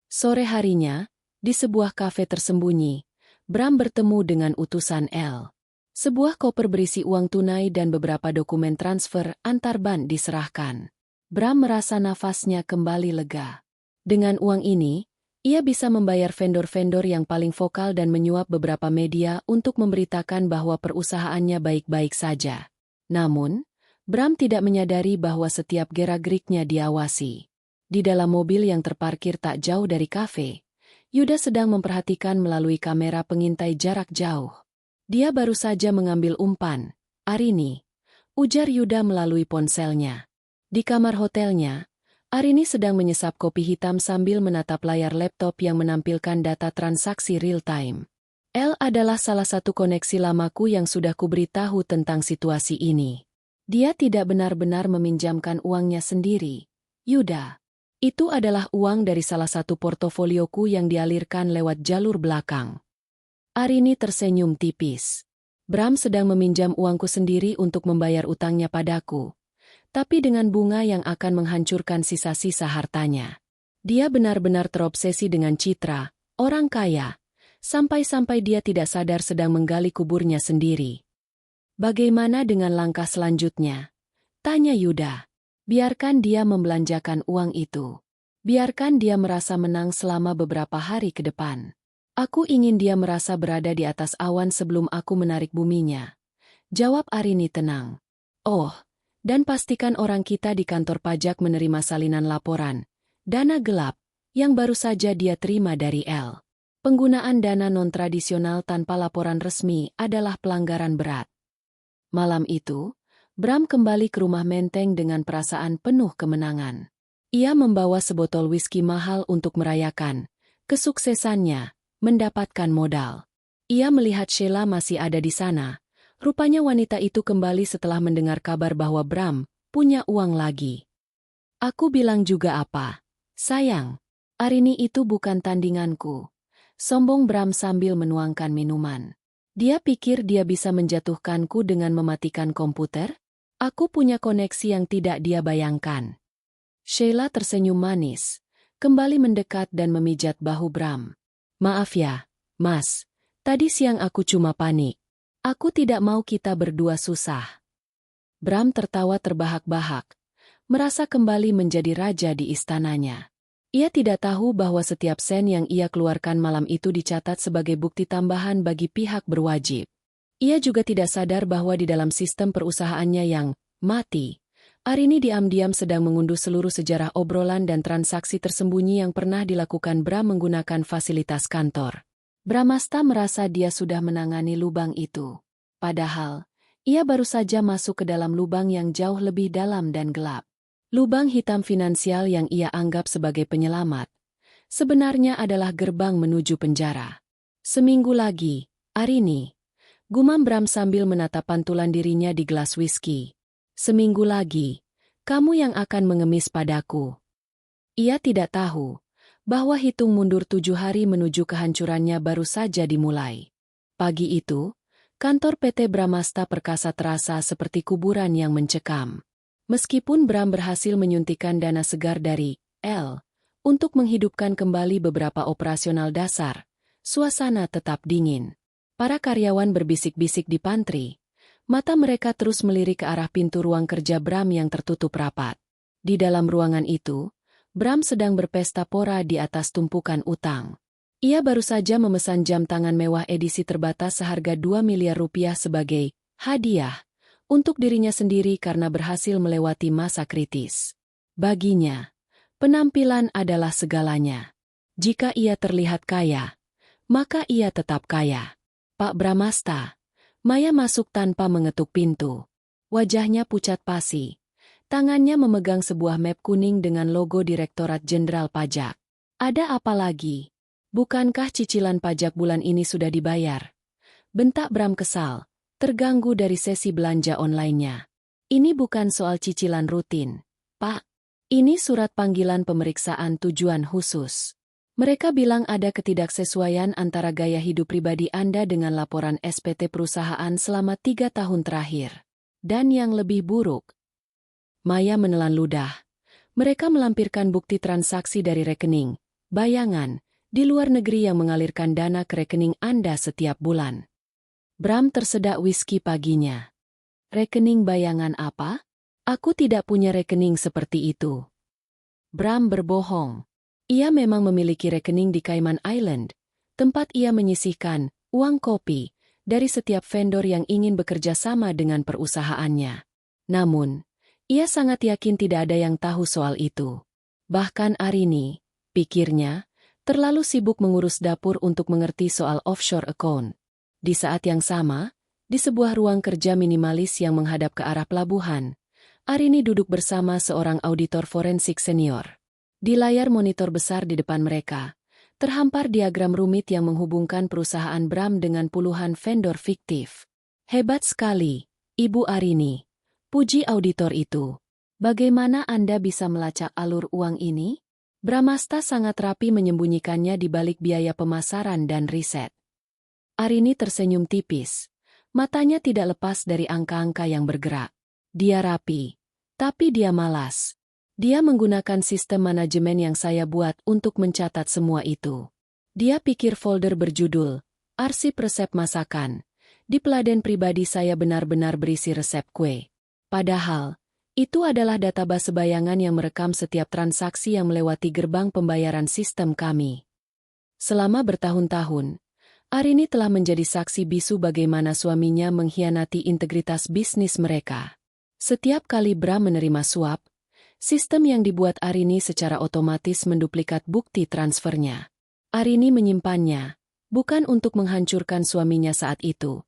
Sore harinya, di sebuah kafe tersembunyi, Bram bertemu dengan utusan L. Sebuah koper berisi uang tunai dan beberapa dokumen transfer antar bank diserahkan. Bram merasa nafasnya kembali lega. Dengan uang ini, ia bisa membayar vendor-vendor yang paling vokal dan menyuap beberapa media untuk memberitakan bahwa perusahaannya baik-baik saja. Namun, Bram tidak menyadari bahwa setiap gerak-geriknya diawasi. Di dalam mobil yang terparkir tak jauh dari kafe, Yuda sedang memperhatikan melalui kamera pengintai jarak jauh. Dia baru saja mengambil umpan. Arini, ujar Yuda melalui ponselnya. Di kamar hotelnya, Arini sedang menyesap kopi hitam sambil menatap layar laptop yang menampilkan data transaksi real-time. L adalah salah satu koneksi lamaku yang sudah kuberitahu tentang situasi ini. Dia tidak benar-benar meminjamkan uangnya sendiri. Yuda. Itu adalah uang dari salah satu portofolioku yang dialirkan lewat jalur belakang. Arini tersenyum tipis. Bram sedang meminjam uangku sendiri untuk membayar utangnya padaku. Tapi dengan bunga yang akan menghancurkan sisa-sisa hartanya. Dia benar-benar terobsesi dengan citra, orang kaya, sampai-sampai dia tidak sadar sedang menggali kuburnya sendiri. Bagaimana dengan langkah selanjutnya? Tanya Yuda. Biarkan dia membelanjakan uang itu. Biarkan dia merasa menang selama beberapa hari ke depan. Aku ingin dia merasa berada di atas awan sebelum aku menarik buminya. Jawab Arini tenang. Oh, dan pastikan orang kita di kantor pajak menerima salinan laporan, dana gelap, yang baru saja dia terima dari L. Penggunaan dana non-tradisional tanpa laporan resmi adalah pelanggaran berat. Malam itu, Bram kembali ke rumah Menteng dengan perasaan penuh kemenangan. Ia membawa sebotol whisky mahal untuk merayakan kesuksesannya, mendapatkan modal. Ia melihat Sheila masih ada di sana. Rupanya wanita itu kembali setelah mendengar kabar bahwa Bram punya uang lagi. Aku bilang juga apa? Sayang, Arini itu bukan tandinganku. Sombong Bram sambil menuangkan minuman. Dia pikir dia bisa menjatuhkanku dengan mematikan komputer? Aku punya koneksi yang tidak dia bayangkan. Sheila tersenyum manis, kembali mendekat dan memijat bahu Bram. Maaf ya, Mas. Tadi siang aku cuma panik. Aku tidak mau kita berdua susah. Bram tertawa terbahak-bahak, merasa kembali menjadi raja di istananya. Ia tidak tahu bahwa setiap sen yang ia keluarkan malam itu dicatat sebagai bukti tambahan bagi pihak berwajib. Ia juga tidak sadar bahwa di dalam sistem perusahaannya yang mati, Arini diam-diam sedang mengunduh seluruh sejarah obrolan dan transaksi tersembunyi yang pernah dilakukan Bram menggunakan fasilitas kantor. Bramasta merasa dia sudah menangani lubang itu. Padahal, ia baru saja masuk ke dalam lubang yang jauh lebih dalam dan gelap. Lubang hitam finansial yang ia anggap sebagai penyelamat, sebenarnya adalah gerbang menuju penjara. Seminggu lagi, Arini. Gumam Bram sambil menatap pantulan dirinya di gelas whisky. Seminggu lagi, kamu yang akan mengemis padaku. Ia tidak tahu bahwa hitung mundur 7 hari menuju kehancurannya baru saja dimulai. Pagi itu, kantor PT Bramasta Perkasa terasa seperti kuburan yang mencekam. Meskipun Bram berhasil menyuntikkan dana segar dari L untuk menghidupkan kembali beberapa operasional dasar, suasana tetap dingin. Para karyawan berbisik-bisik di pantry. Mata mereka terus melirik ke arah pintu ruang kerja Bram yang tertutup rapat. Di dalam ruangan itu, Bram sedang berpesta pora di atas tumpukan utang. Ia baru saja memesan jam tangan mewah edisi terbatas seharga 2 miliar rupiah sebagai hadiah untuk dirinya sendiri karena berhasil melewati masa kritis. Baginya, penampilan adalah segalanya. Jika ia terlihat kaya, maka ia tetap kaya. Pak Bramasta, Maya masuk tanpa mengetuk pintu. Wajahnya pucat pasi. Tangannya memegang sebuah map kuning dengan logo Direktorat Jenderal Pajak. Ada apa lagi? Bukankah cicilan pajak bulan ini sudah dibayar? Bentak Bram kesal, terganggu dari sesi belanja online-nya. Ini bukan soal cicilan rutin, Pak. Ini surat panggilan pemeriksaan tujuan khusus. Mereka bilang ada ketidaksesuaian antara gaya hidup pribadi Anda dengan laporan SPT perusahaan selama 3 tahun terakhir. Dan yang lebih buruk, Maya menelan ludah. Mereka melampirkan bukti transaksi dari rekening, bayangan, di luar negeri yang mengalirkan dana ke rekening Anda setiap bulan. Bram tersedak whisky paginya. Rekening bayangan apa? Aku tidak punya rekening seperti itu. Bram berbohong. Ia memang memiliki rekening di Cayman Island, tempat ia menyisihkan uang kopi dari setiap vendor yang ingin bekerja sama dengan perusahaannya. Namun, ia sangat yakin tidak ada yang tahu soal itu. Bahkan Arini, pikirnya, terlalu sibuk mengurus dapur untuk mengerti soal offshore account. Di saat yang sama, di sebuah ruang kerja minimalis yang menghadap ke arah pelabuhan, Arini duduk bersama seorang auditor forensik senior. Di layar monitor besar di depan mereka, terhampar diagram rumit yang menghubungkan perusahaan Bram dengan puluhan vendor fiktif. Hebat sekali, Ibu Arini. Puji auditor itu. Bagaimana Anda bisa melacak alur uang ini? Bramasta sangat rapi menyembunyikannya di balik biaya pemasaran dan riset. Arini tersenyum tipis. Matanya tidak lepas dari angka-angka yang bergerak. Dia rapi, tapi dia malas. Dia menggunakan sistem manajemen yang saya buat untuk mencatat semua itu. Dia pikir folder berjudul, arsip resep masakan. Di peladen pribadi saya benar-benar berisi resep kue. Padahal, itu adalah database bayangan yang merekam setiap transaksi yang melewati gerbang pembayaran sistem kami. Selama bertahun-tahun, Arini telah menjadi saksi bisu bagaimana suaminya mengkhianati integritas bisnis mereka. Setiap kali Bram menerima suap, sistem yang dibuat Arini secara otomatis menduplikat bukti transfernya. Arini menyimpannya, bukan untuk menghancurkan suaminya saat itu,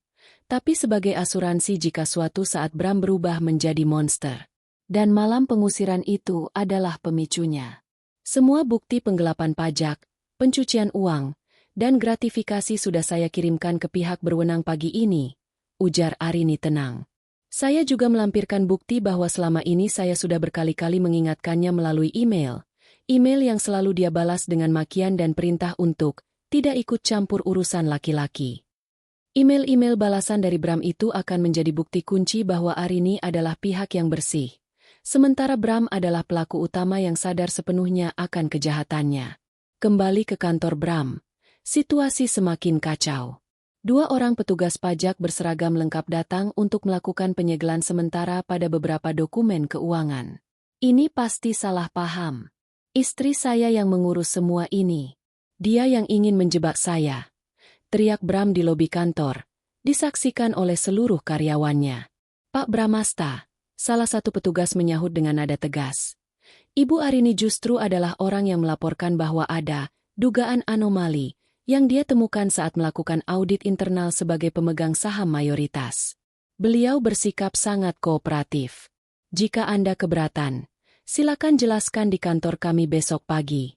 tapi sebagai asuransi jika suatu saat Bram berubah menjadi monster. Dan malam pengusiran itu adalah pemicunya. Semua bukti penggelapan pajak, pencucian uang, dan gratifikasi sudah saya kirimkan ke pihak berwenang pagi ini, ujar Arini tenang. Saya juga melampirkan bukti bahwa selama ini saya sudah berkali-kali mengingatkannya melalui email yang selalu dia balas dengan makian dan perintah untuk tidak ikut campur urusan laki-laki. Email-email balasan dari Bram itu akan menjadi bukti kunci bahwa Arini adalah pihak yang bersih, sementara Bram adalah pelaku utama yang sadar sepenuhnya akan kejahatannya. Kembali ke kantor Bram, situasi semakin kacau. 2 orang petugas pajak berseragam lengkap datang untuk melakukan penyegelan sementara pada beberapa dokumen keuangan. Ini pasti salah paham. Istri saya yang mengurus semua ini. Dia yang ingin menjebak saya. Teriak Bram di lobi kantor, disaksikan oleh seluruh karyawannya. Pak Bramasta, salah satu petugas menyahut dengan nada tegas. Ibu Arini justru adalah orang yang melaporkan bahwa ada dugaan anomali yang dia temukan saat melakukan audit internal sebagai pemegang saham mayoritas. Beliau bersikap sangat kooperatif. Jika Anda keberatan, silakan jelaskan di kantor kami besok pagi.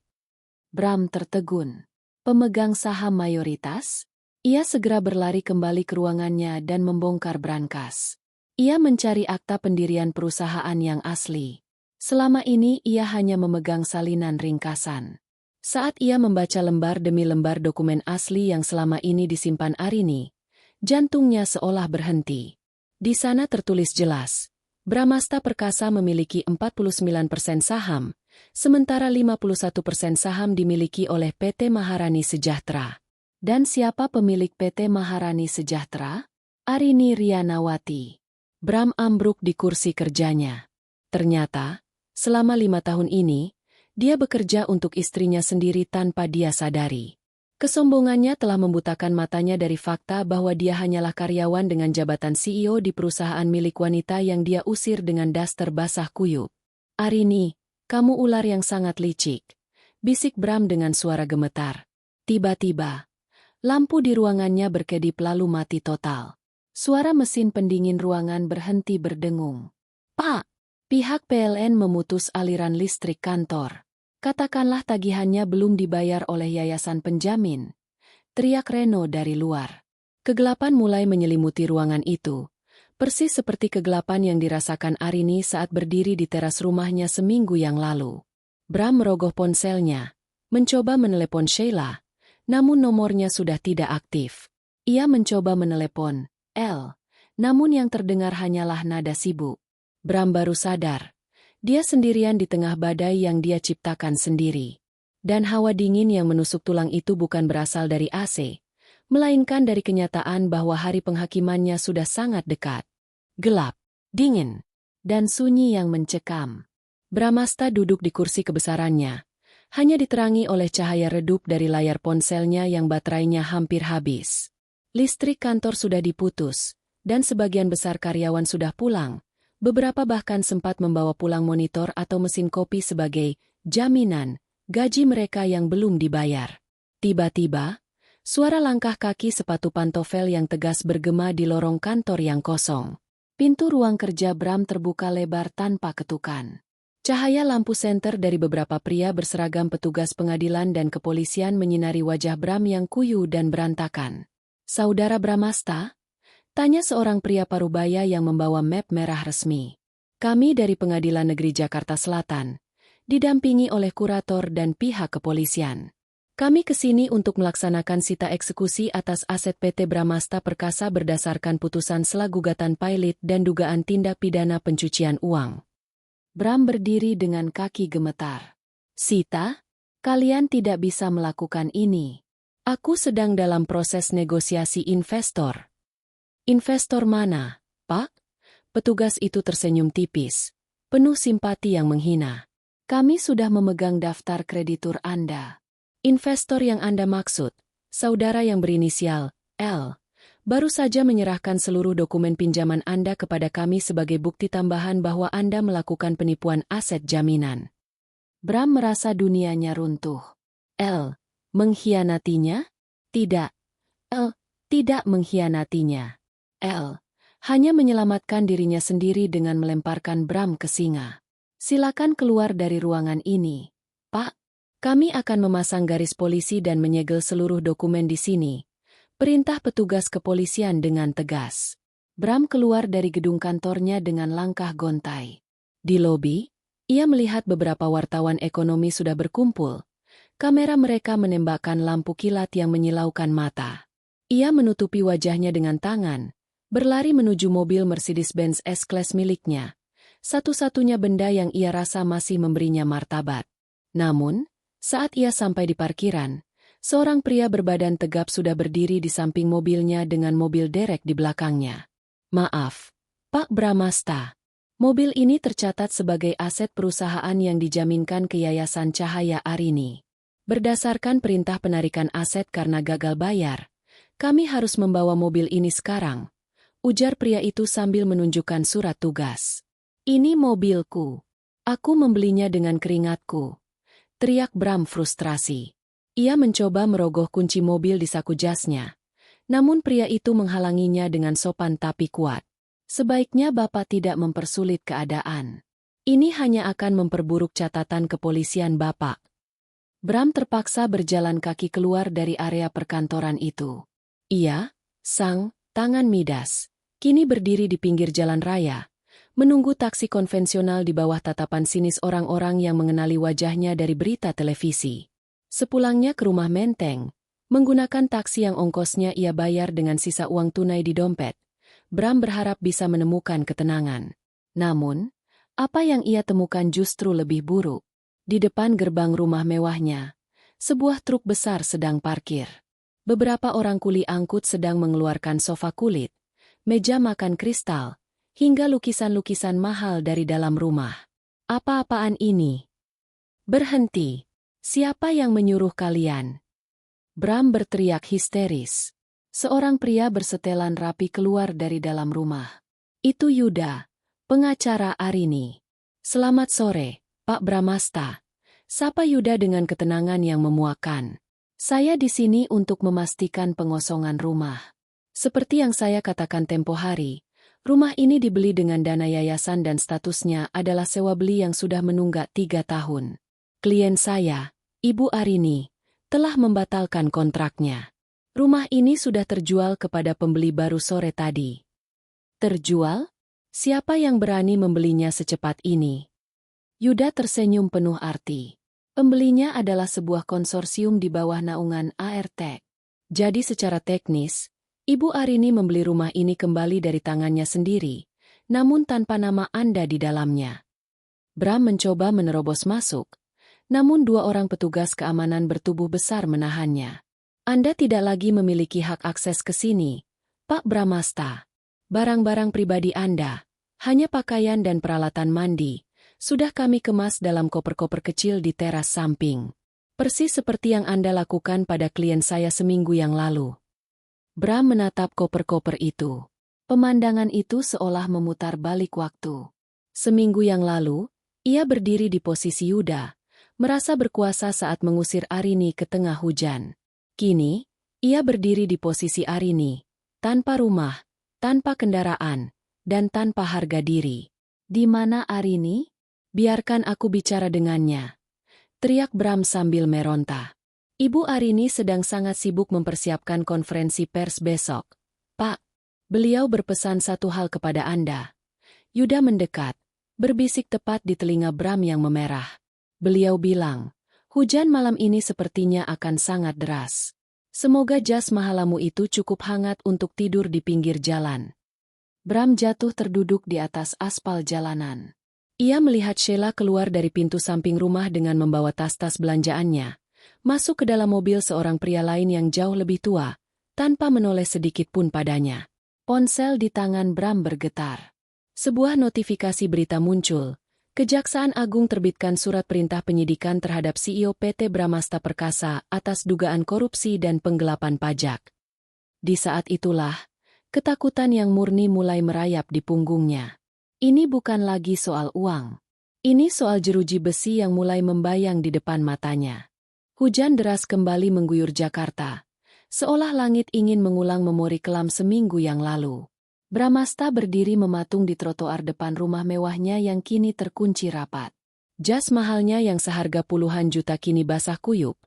Bram tertegun. Pemegang saham mayoritas? Ia segera berlari kembali ke ruangannya dan membongkar brankas. Ia mencari akta pendirian perusahaan yang asli. Selama ini ia hanya memegang salinan ringkasan. Saat ia membaca lembar demi lembar dokumen asli yang selama ini disimpan Arini, jantungnya seolah berhenti. Di sana tertulis jelas, Bramasta Perkasa memiliki 49% saham, sementara 51% saham dimiliki oleh PT Maharani Sejahtera. Dan siapa pemilik PT Maharani Sejahtera? Arini Rianawati. Bram ambruk di kursi kerjanya. Ternyata, selama 5 tahun ini, dia bekerja untuk istrinya sendiri tanpa dia sadari. Kesombongannya telah membutakan matanya dari fakta bahwa dia hanyalah karyawan dengan jabatan CEO di perusahaan milik wanita yang dia usir dengan daster basah kuyup. Arini, kamu ular yang sangat licik, bisik Bram dengan suara gemetar. Tiba-tiba, lampu di ruangannya berkedip lalu mati total. Suara mesin pendingin ruangan berhenti berdengung. Pak, pihak PLN memutus aliran listrik kantor. Katakanlah tagihannya belum dibayar oleh yayasan penjamin. Teriak Reno dari luar. Kegelapan mulai menyelimuti ruangan itu. Persis seperti kegelapan yang dirasakan Arini saat berdiri di teras rumahnya seminggu yang lalu. Bram merogoh ponselnya, mencoba menelepon Sheila, namun nomornya sudah tidak aktif. Ia mencoba menelepon L, namun yang terdengar hanyalah nada sibuk. Bram baru sadar. Dia sendirian di tengah badai yang dia ciptakan sendiri. Dan hawa dingin yang menusuk tulang itu bukan berasal dari AC, melainkan dari kenyataan bahwa hari penghakimannya sudah sangat dekat. Gelap, dingin, dan sunyi yang mencekam. Bramasta duduk di kursi kebesarannya, hanya diterangi oleh cahaya redup dari layar ponselnya yang baterainya hampir habis. Listrik kantor sudah diputus, dan sebagian besar karyawan sudah pulang. Beberapa bahkan sempat membawa pulang monitor atau mesin kopi sebagai jaminan gaji mereka yang belum dibayar. Tiba-tiba, suara langkah kaki sepatu pantofel yang tegas bergema di lorong kantor yang kosong. Pintu ruang kerja Bram terbuka lebar tanpa ketukan. Cahaya lampu senter dari beberapa pria berseragam petugas pengadilan dan kepolisian menyinari wajah Bram yang kuyu dan berantakan. Saudara Bramasta? Tanya seorang pria parubaya yang membawa map merah resmi. Kami dari Pengadilan Negeri Jakarta Selatan, didampingi oleh kurator dan pihak kepolisian. Kami kesini untuk melaksanakan sita eksekusi atas aset PT Bramasta Perkasa berdasarkan putusan sela gugatan pilot dan dugaan tindak pidana pencucian uang. Bram berdiri dengan kaki gemetar. Sita, kalian tidak bisa melakukan ini. Aku sedang dalam proses negosiasi investor. Investor mana, Pak? Petugas itu tersenyum tipis, penuh simpati yang menghina. Kami sudah memegang daftar kreditur Anda. Investor yang Anda maksud, saudara yang berinisial L, baru saja menyerahkan seluruh dokumen pinjaman Anda kepada kami sebagai bukti tambahan bahwa Anda melakukan penipuan aset jaminan. Bram merasa dunianya runtuh. L, mengkhianatinya? Tidak. L, tidak mengkhianatinya. L, hanya menyelamatkan dirinya sendiri dengan melemparkan Bram ke singa. Silakan keluar dari ruangan ini. Pak, kami akan memasang garis polisi dan menyegel seluruh dokumen di sini. Perintah petugas kepolisian dengan tegas. Bram keluar dari gedung kantornya dengan langkah gontai. Di lobi, ia melihat beberapa wartawan ekonomi sudah berkumpul. Kamera mereka menembakkan lampu kilat yang menyilaukan mata. Ia menutupi wajahnya dengan tangan, berlari menuju mobil Mercedes-Benz S-Class miliknya. Satu-satunya benda yang ia rasa masih memberinya martabat. Namun, saat ia sampai di parkiran, seorang pria berbadan tegap sudah berdiri di samping mobilnya dengan mobil derek di belakangnya. Maaf, Pak Bramasta. Mobil ini tercatat sebagai aset perusahaan yang dijaminkan ke Yayasan Cahaya Arini. Berdasarkan perintah penarikan aset karena gagal bayar, kami harus membawa mobil ini sekarang, ujar pria itu sambil menunjukkan surat tugas. Ini mobilku. Aku membelinya dengan keringatku. Teriak Bram frustrasi. Ia mencoba merogoh kunci mobil di saku jasnya. Namun pria itu menghalanginya dengan sopan tapi kuat. Sebaiknya Bapak tidak mempersulit keadaan. Ini hanya akan memperburuk catatan kepolisian Bapak. Bram terpaksa berjalan kaki keluar dari area perkantoran itu. Ia, sang tangan midas, kini berdiri di pinggir jalan raya, menunggu taksi konvensional di bawah tatapan sinis orang-orang yang mengenali wajahnya dari berita televisi. Sepulangnya ke rumah Menteng, menggunakan taksi yang ongkosnya ia bayar dengan sisa uang tunai di dompet, Bram berharap bisa menemukan ketenangan. Namun, apa yang ia temukan justru lebih buruk. Di depan gerbang rumah mewahnya, sebuah truk besar sedang parkir. Beberapa orang kuli angkut sedang mengeluarkan sofa kulit, meja makan kristal, hingga lukisan-lukisan mahal dari dalam rumah. Apa-apaan ini? Berhenti! Siapa yang menyuruh kalian? Bram berteriak histeris. Seorang pria bersetelan rapi keluar dari dalam rumah. Itu Yuda, pengacara Arini. Selamat sore, Pak Bramasta. Sapa Yuda dengan ketenangan yang memuakkan. Saya di sini untuk memastikan pengosongan rumah. Seperti yang saya katakan tempo hari, rumah ini dibeli dengan dana yayasan dan statusnya adalah sewa beli yang sudah menunggak 3 tahun. Klien saya, Ibu Arini, telah membatalkan kontraknya. Rumah ini sudah terjual kepada pembeli baru sore tadi. Terjual? Siapa yang berani membelinya secepat ini? Yuda tersenyum penuh arti. Pembelinya adalah sebuah konsorsium di bawah naungan ART. Jadi secara teknis, Ibu Arini membeli rumah ini kembali dari tangannya sendiri, namun tanpa nama Anda di dalamnya. Bram mencoba menerobos masuk, namun 2 orang petugas keamanan bertubuh besar menahannya. Anda tidak lagi memiliki hak akses ke sini, Pak Bramasta. Barang-barang pribadi Anda, hanya pakaian dan peralatan mandi, sudah kami kemas dalam koper-koper kecil di teras samping. Persis seperti yang Anda lakukan pada klien saya seminggu yang lalu. Bram menatap koper-koper itu. Pemandangan itu seolah memutar balik waktu. Seminggu yang lalu, ia berdiri di posisi Yuda, merasa berkuasa saat mengusir Arini ke tengah hujan. Kini, ia berdiri di posisi Arini, tanpa rumah, tanpa kendaraan, dan tanpa harga diri. Di mana Arini? Biarkan aku bicara dengannya, teriak Bram sambil meronta. Ibu Arini sedang sangat sibuk mempersiapkan konferensi pers besok. Pak, beliau berpesan satu hal kepada Anda. Yuda mendekat, berbisik tepat di telinga Bram yang memerah. Beliau bilang, hujan malam ini sepertinya akan sangat deras. Semoga jas mahalamu itu cukup hangat untuk tidur di pinggir jalan. Bram jatuh terduduk di atas aspal jalanan. Ia melihat Sheila keluar dari pintu samping rumah dengan membawa tas-tas belanjaannya. Masuk ke dalam mobil seorang pria lain yang jauh lebih tua, tanpa menoleh sedikit pun padanya. Ponsel di tangan Bram bergetar. Sebuah notifikasi berita muncul. Kejaksaan Agung terbitkan surat perintah penyidikan terhadap CEO PT Bramasta Perkasa atas dugaan korupsi dan penggelapan pajak. Di saat itulah, ketakutan yang murni mulai merayap di punggungnya. Ini bukan lagi soal uang. Ini soal jeruji besi yang mulai membayang di depan matanya. Hujan deras kembali mengguyur Jakarta, seolah langit ingin mengulang memori kelam seminggu yang lalu. Bramasta berdiri mematung di trotoar depan rumah mewahnya yang kini terkunci rapat. Jas mahalnya yang seharga puluhan juta kini basah kuyup,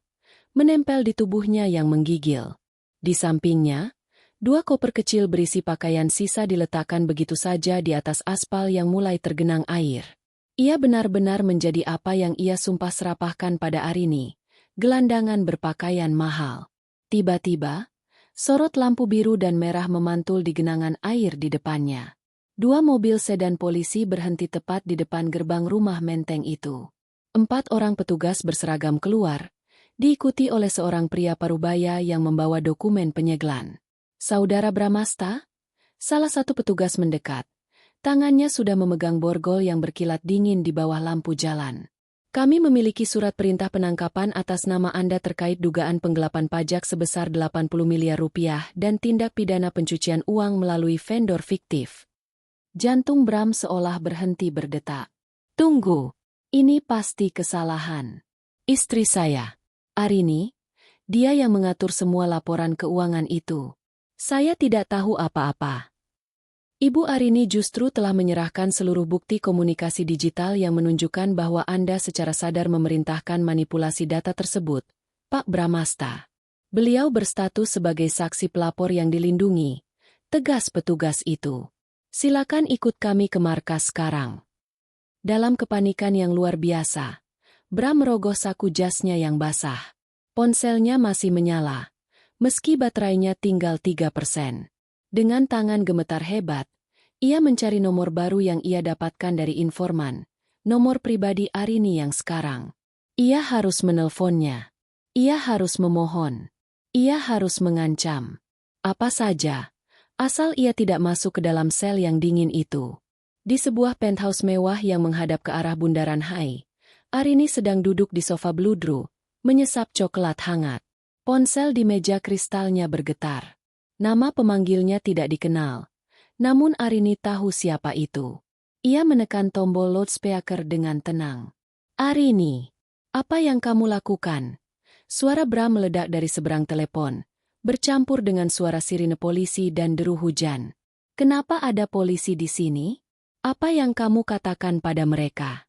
menempel di tubuhnya yang menggigil. Di sampingnya, 2 koper kecil berisi pakaian sisa diletakkan begitu saja di atas aspal yang mulai tergenang air. Ia benar-benar menjadi apa yang ia sumpah serapahkan pada Arini. Gelandangan berpakaian mahal. Tiba-tiba, sorot lampu biru dan merah memantul di genangan air di depannya. 2 mobil sedan polisi berhenti tepat di depan gerbang rumah menteng itu. 4 orang petugas berseragam keluar, diikuti oleh seorang pria parubaya yang membawa dokumen penyegelan. Saudara Bramasta? Salah satu petugas mendekat. Tangannya sudah memegang borgol yang berkilat dingin di bawah lampu jalan. Kami memiliki surat perintah penangkapan atas nama Anda terkait dugaan penggelapan pajak sebesar 80 miliar rupiah dan tindak pidana pencucian uang melalui vendor fiktif. Jantung Bram seolah berhenti berdetak. Tunggu, ini pasti kesalahan. Istri saya, Arini, dia yang mengatur semua laporan keuangan itu. Saya tidak tahu apa-apa. Ibu Arini justru telah menyerahkan seluruh bukti komunikasi digital yang menunjukkan bahwa Anda secara sadar memerintahkan manipulasi data tersebut, Pak Bramasta. Beliau berstatus sebagai saksi pelapor yang dilindungi. Tegas petugas itu. Silakan ikut kami ke markas sekarang. Dalam kepanikan yang luar biasa, Bram merogoh saku jasnya yang basah. Ponselnya masih menyala, meski baterainya tinggal 3%. Dengan tangan gemetar hebat, ia mencari nomor baru yang ia dapatkan dari informan, nomor pribadi Arini yang sekarang. Ia harus menelponnya. Ia harus memohon. Ia harus mengancam. Apa saja, asal ia tidak masuk ke dalam sel yang dingin itu. Di sebuah penthouse mewah yang menghadap ke arah Bundaran HI, Arini sedang duduk di sofa bludru, menyesap coklat hangat. Ponsel di meja kristalnya bergetar. Nama pemanggilnya tidak dikenal, namun Arini tahu siapa itu. Ia menekan tombol loudspeaker dengan tenang. Arini, apa yang kamu lakukan? Suara Bram meledak dari seberang telepon, bercampur dengan suara sirine polisi dan deru hujan. Kenapa ada polisi di sini? Apa yang kamu katakan pada mereka?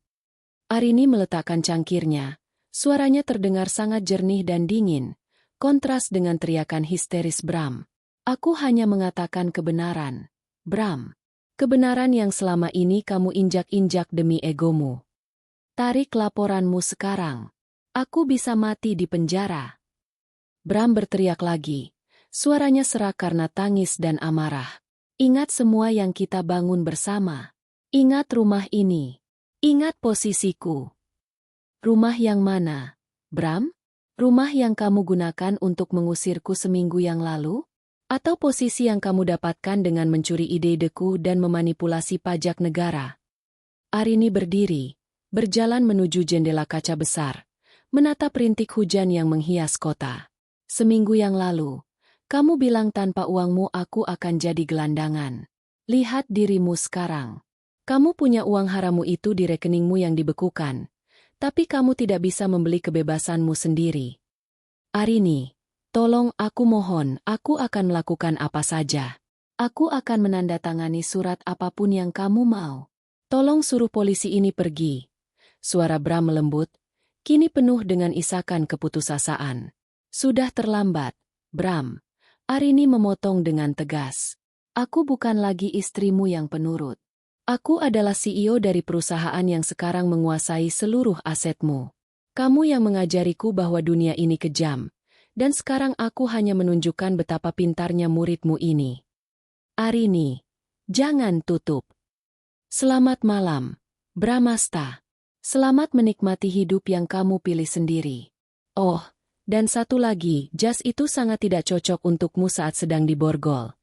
Arini meletakkan cangkirnya. Suaranya terdengar sangat jernih dan dingin, kontras dengan teriakan histeris Bram. Aku hanya mengatakan kebenaran, Bram. Kebenaran yang selama ini kamu injak-injak demi egomu. Tarik laporanmu sekarang. Aku bisa mati di penjara. Bram berteriak lagi. Suaranya serak karena tangis dan amarah. Ingat semua yang kita bangun bersama. Ingat rumah ini. Ingat posisiku. Rumah yang mana, Bram? Rumah yang kamu gunakan untuk mengusirku seminggu yang lalu? Atau posisi yang kamu dapatkan dengan mencuri ide-ideku dan memanipulasi pajak negara? Arini berdiri, berjalan menuju jendela kaca besar, menatap rintik hujan yang menghias kota. Seminggu yang lalu, kamu bilang tanpa uangmu aku akan jadi gelandangan. Lihat dirimu sekarang. Kamu punya uang haramu itu di rekeningmu yang dibekukan, tapi kamu tidak bisa membeli kebebasanmu sendiri. Arini, tolong aku mohon, aku akan melakukan apa saja. Aku akan menandatangani surat apapun yang kamu mau. Tolong suruh polisi ini pergi. Suara Bram melembut, kini penuh dengan isakan keputusasaan. Sudah terlambat, Bram. Arini memotong dengan tegas. Aku bukan lagi istrimu yang penurut. Aku adalah CEO dari perusahaan yang sekarang menguasai seluruh asetmu. Kamu yang mengajariku bahwa dunia ini kejam, dan sekarang aku hanya menunjukkan betapa pintarnya muridmu ini. Arini, jangan tutup. Selamat malam, Bramasta. Selamat menikmati hidup yang kamu pilih sendiri. Oh, dan satu lagi, jas itu sangat tidak cocok untukmu saat sedang diborgol.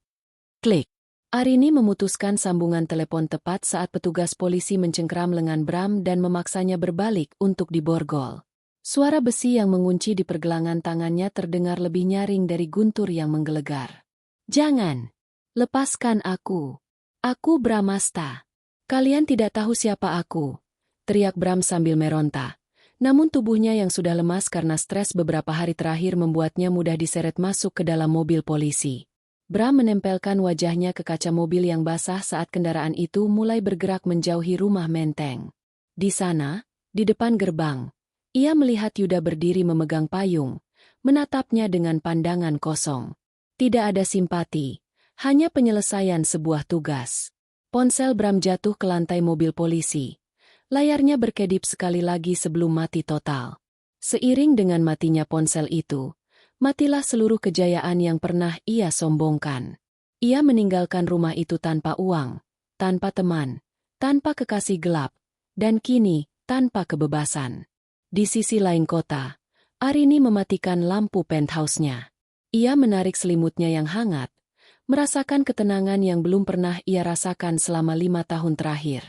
Klik. Arini memutuskan sambungan telepon tepat saat petugas polisi mencengkeram lengan Bram dan memaksanya berbalik untuk diborgol. Suara besi yang mengunci di pergelangan tangannya terdengar lebih nyaring dari guntur yang menggelegar. Jangan! Lepaskan aku! Aku Bramasta! Kalian tidak tahu siapa aku! Teriak Bram sambil meronta. Namun tubuhnya yang sudah lemas karena stres beberapa hari terakhir membuatnya mudah diseret masuk ke dalam mobil polisi. Bram menempelkan wajahnya ke kaca mobil yang basah saat kendaraan itu mulai bergerak menjauhi rumah Menteng. Di sana, di depan gerbang, ia melihat Yuda berdiri memegang payung, menatapnya dengan pandangan kosong. Tidak ada simpati, hanya penyelesaian sebuah tugas. Ponsel Bram jatuh ke lantai mobil polisi. Layarnya berkedip sekali lagi sebelum mati total. Seiring dengan matinya ponsel itu, matilah seluruh kejayaan yang pernah ia sombongkan. Ia meninggalkan rumah itu tanpa uang, tanpa teman, tanpa kekasih gelap, dan kini tanpa kebebasan. Di sisi lain kota, Arini mematikan lampu penthouse-nya. Ia menarik selimutnya yang hangat, merasakan ketenangan yang belum pernah ia rasakan selama 5 tahun terakhir.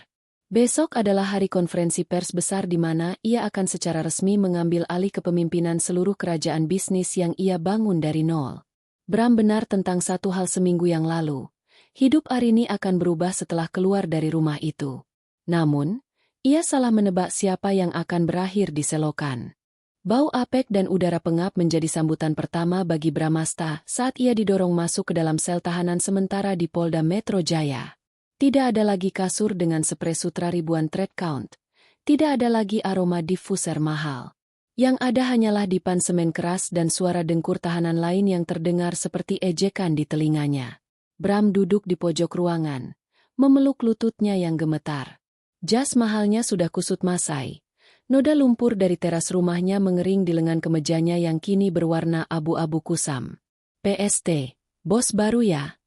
Besok adalah hari konferensi pers besar di mana ia akan secara resmi mengambil alih kepemimpinan seluruh kerajaan bisnis yang ia bangun dari nol. Bram benar tentang satu hal seminggu yang lalu. Hidup Arini akan berubah setelah keluar dari rumah itu. Namun, ia salah menebak siapa yang akan berakhir di selokan. Bau apek dan udara pengap menjadi sambutan pertama bagi Bramasta saat ia didorong masuk ke dalam sel tahanan sementara di Polda Metro Jaya. Tidak ada lagi kasur dengan spray sutra ribuan thread count. Tidak ada lagi aroma diffuser mahal. Yang ada hanyalah dipan semen keras dan suara dengkur tahanan lain yang terdengar seperti ejekan di telinganya. Bram duduk di pojok ruangan, memeluk lututnya yang gemetar. Jas mahalnya sudah kusut masai. Noda lumpur dari teras rumahnya mengering di lengan kemejanya yang kini berwarna abu-abu kusam. PST, bos baru ya?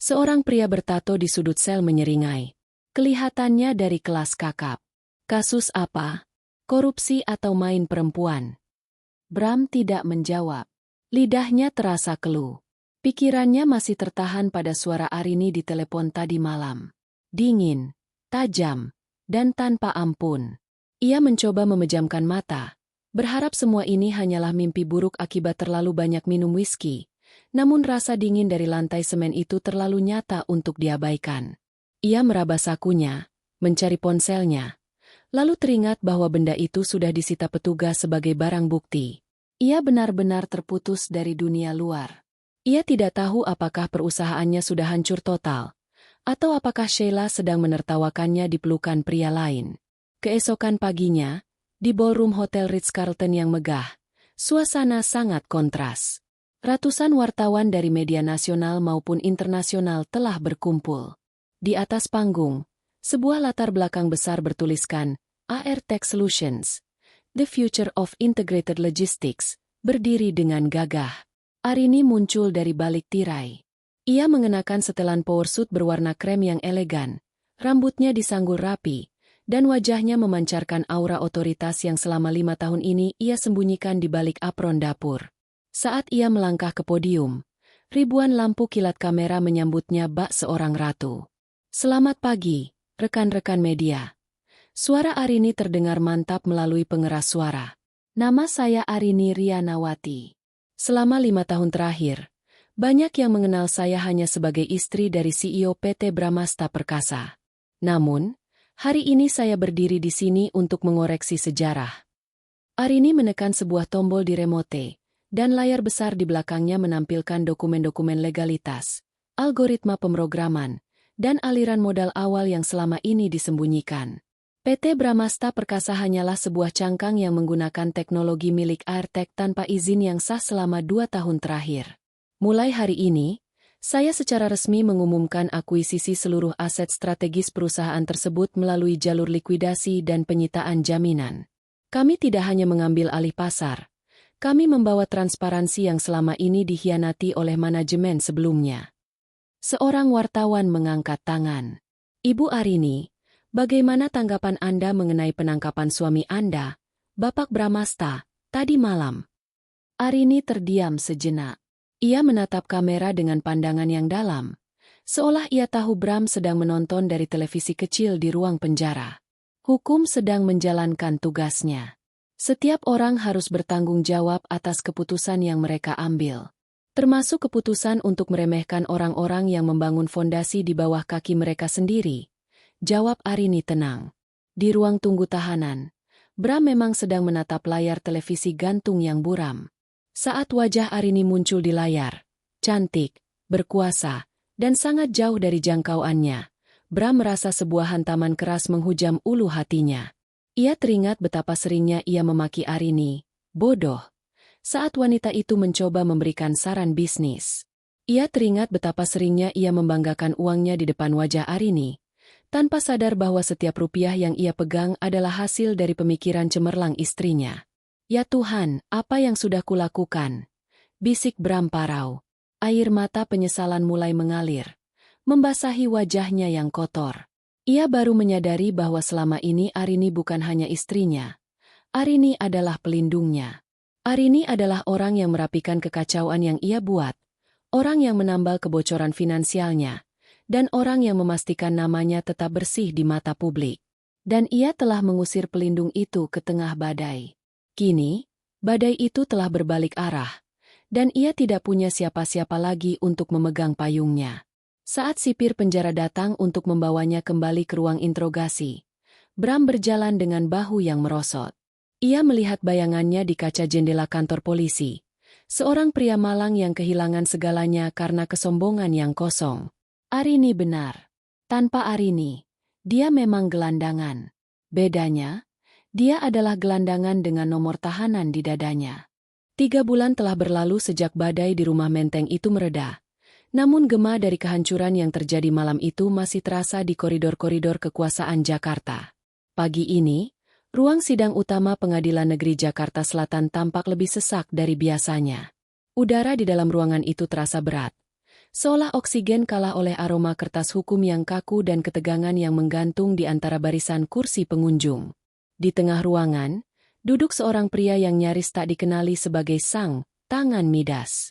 Seorang pria bertato di sudut sel menyeringai. Kelihatannya dari kelas kakap. Kasus apa? Korupsi atau main perempuan? Bram tidak menjawab. Lidahnya terasa keluh. Pikirannya masih tertahan pada suara Arini di telepon tadi malam. Dingin, tajam, dan tanpa ampun. Ia mencoba memejamkan mata, berharap semua ini hanyalah mimpi buruk akibat terlalu banyak minum whisky. Namun rasa dingin dari lantai semen itu terlalu nyata untuk diabaikan. Ia meraba sakunya, mencari ponselnya. Lalu teringat bahwa benda itu sudah disita petugas sebagai barang bukti. Ia benar-benar terputus dari dunia luar. Ia tidak tahu apakah perusahaannya sudah hancur total, atau apakah Sheila sedang menertawakannya di pelukan pria lain. Keesokan paginya, di ballroom Hotel Ritz-Carlton yang megah, suasana sangat kontras. Ratusan wartawan dari media nasional maupun internasional telah berkumpul. Di atas panggung, sebuah latar belakang besar bertuliskan AR Tech Solutions, The Future of Integrated Logistics, berdiri dengan gagah. Arini muncul dari balik tirai. Ia mengenakan setelan powersuit berwarna krem yang elegan, rambutnya disanggul rapi, dan wajahnya memancarkan aura otoritas yang selama 5 tahun ini ia sembunyikan di balik apron dapur. Saat ia melangkah ke podium, ribuan lampu kilat kamera menyambutnya bak seorang ratu. Selamat pagi, rekan-rekan media. Suara Arini terdengar mantap melalui pengeras suara. Nama saya Arini Rianawati. Selama 5 tahun terakhir, banyak yang mengenal saya hanya sebagai istri dari CEO PT Bramasta Perkasa. Namun, hari ini saya berdiri di sini untuk mengoreksi sejarah. Arini menekan sebuah tombol di remote, dan layar besar di belakangnya menampilkan dokumen-dokumen legalitas, algoritma pemrograman, dan aliran modal awal yang selama ini disembunyikan. PT Bramasta Perkasa hanyalah sebuah cangkang yang menggunakan teknologi milik Airtech tanpa izin yang sah selama 2 tahun terakhir. Mulai hari ini, saya secara resmi mengumumkan akuisisi seluruh aset strategis perusahaan tersebut melalui jalur likuidasi dan penyitaan jaminan. Kami tidak hanya mengambil alih pasar, kami membawa transparansi yang selama ini dikhianati oleh manajemen sebelumnya. Seorang wartawan mengangkat tangan. Ibu Arini, bagaimana tanggapan Anda mengenai penangkapan suami Anda, Bapak Bramasta, tadi malam? Arini terdiam sejenak. Ia menatap kamera dengan pandangan yang dalam, seolah ia tahu Bram sedang menonton dari televisi kecil di ruang penjara. Hukum sedang menjalankan tugasnya. Setiap orang harus bertanggung jawab atas keputusan yang mereka ambil, termasuk keputusan untuk meremehkan orang-orang yang membangun fondasi di bawah kaki mereka sendiri. Jawab Arini tenang. Di ruang tunggu tahanan, Bram memang sedang menatap layar televisi gantung yang buram. Saat wajah Arini muncul di layar, cantik, berkuasa, dan sangat jauh dari jangkauannya, Bram merasa sebuah hantaman keras menghujam ulu hatinya. Ia teringat betapa seringnya ia memaki Arini, bodoh, saat wanita itu mencoba memberikan saran bisnis. Ia teringat betapa seringnya ia membanggakan uangnya di depan wajah Arini, tanpa sadar bahwa setiap rupiah yang ia pegang adalah hasil dari pemikiran cemerlang istrinya. Ya Tuhan, apa yang sudah kulakukan? Bisik Bram parau. Air mata penyesalan mulai mengalir, membasahi wajahnya yang kotor. Ia baru menyadari bahwa selama ini Arini bukan hanya istrinya. Arini adalah pelindungnya. Arini adalah orang yang merapikan kekacauan yang ia buat, orang yang menambal kebocoran finansialnya, dan orang yang memastikan namanya tetap bersih di mata publik. Dan ia telah mengusir pelindung itu ke tengah badai. Kini, badai itu telah berbalik arah, dan ia tidak punya siapa-siapa lagi untuk memegang payungnya. Saat sipir penjara datang untuk membawanya kembali ke ruang interogasi, Bram berjalan dengan bahu yang merosot. Ia melihat bayangannya di kaca jendela kantor polisi, seorang pria malang yang kehilangan segalanya karena kesombongan yang kosong. Arini benar. Tanpa Arini, dia memang gelandangan. Bedanya, dia adalah gelandangan dengan nomor tahanan di dadanya. 3 bulan telah berlalu sejak badai di rumah menteng itu mereda. Namun gema dari kehancuran yang terjadi malam itu masih terasa di koridor-koridor kekuasaan Jakarta. Pagi ini, ruang sidang utama Pengadilan Negeri Jakarta Selatan tampak lebih sesak dari biasanya. Udara di dalam ruangan itu terasa berat, seolah oksigen kalah oleh aroma kertas hukum yang kaku dan ketegangan yang menggantung di antara barisan kursi pengunjung. Di tengah ruangan, duduk seorang pria yang nyaris tak dikenali sebagai sang tangan midas.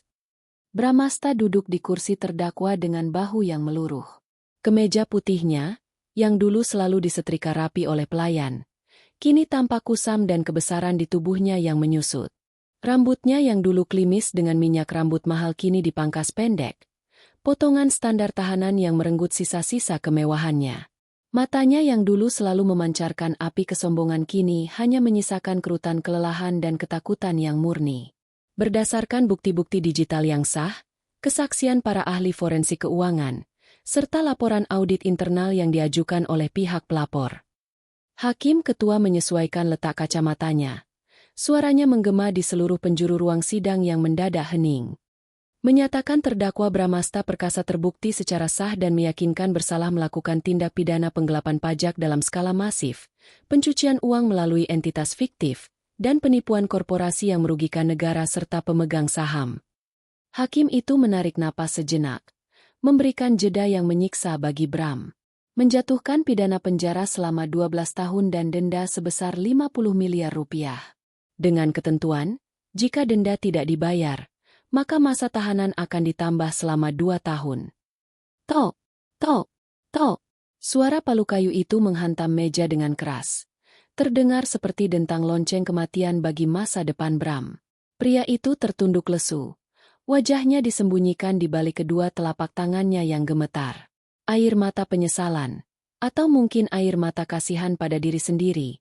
Bramasta duduk di kursi terdakwa dengan bahu yang meluruh. Kemeja putihnya, yang dulu selalu disetrika rapi oleh pelayan, kini tampak kusam dan kebesaran di tubuhnya yang menyusut. Rambutnya yang dulu klimis dengan minyak rambut mahal kini dipangkas pendek, potongan standar tahanan yang merenggut sisa-sisa kemewahannya. Matanya yang dulu selalu memancarkan api kesombongan kini hanya menyisakan kerutan kelelahan dan ketakutan yang murni. Berdasarkan bukti-bukti digital yang sah, kesaksian para ahli forensik keuangan, serta laporan audit internal yang diajukan oleh pihak pelapor. Hakim Ketua menyesuaikan letak kacamatanya. Suaranya menggema di seluruh penjuru ruang sidang yang mendadak hening. Menyatakan terdakwa Bramasta Perkasa terbukti secara sah dan meyakinkan bersalah melakukan tindak pidana penggelapan pajak dalam skala masif, pencucian uang melalui entitas fiktif, dan penipuan korporasi yang merugikan negara serta pemegang saham. Hakim itu menarik napas sejenak, memberikan jeda yang menyiksa bagi Bram. Menjatuhkan pidana penjara selama 12 tahun dan denda sebesar 50 miliar rupiah. Dengan ketentuan, jika denda tidak dibayar, maka masa tahanan akan ditambah selama 2 tahun. Tok, tok, tok. Suara palu kayu itu menghantam meja dengan keras. Terdengar seperti dentang lonceng kematian bagi masa depan Bram. Pria itu tertunduk lesu. Wajahnya disembunyikan di balik kedua telapak tangannya yang gemetar. Air mata penyesalan, atau mungkin air mata kasihan pada diri sendiri,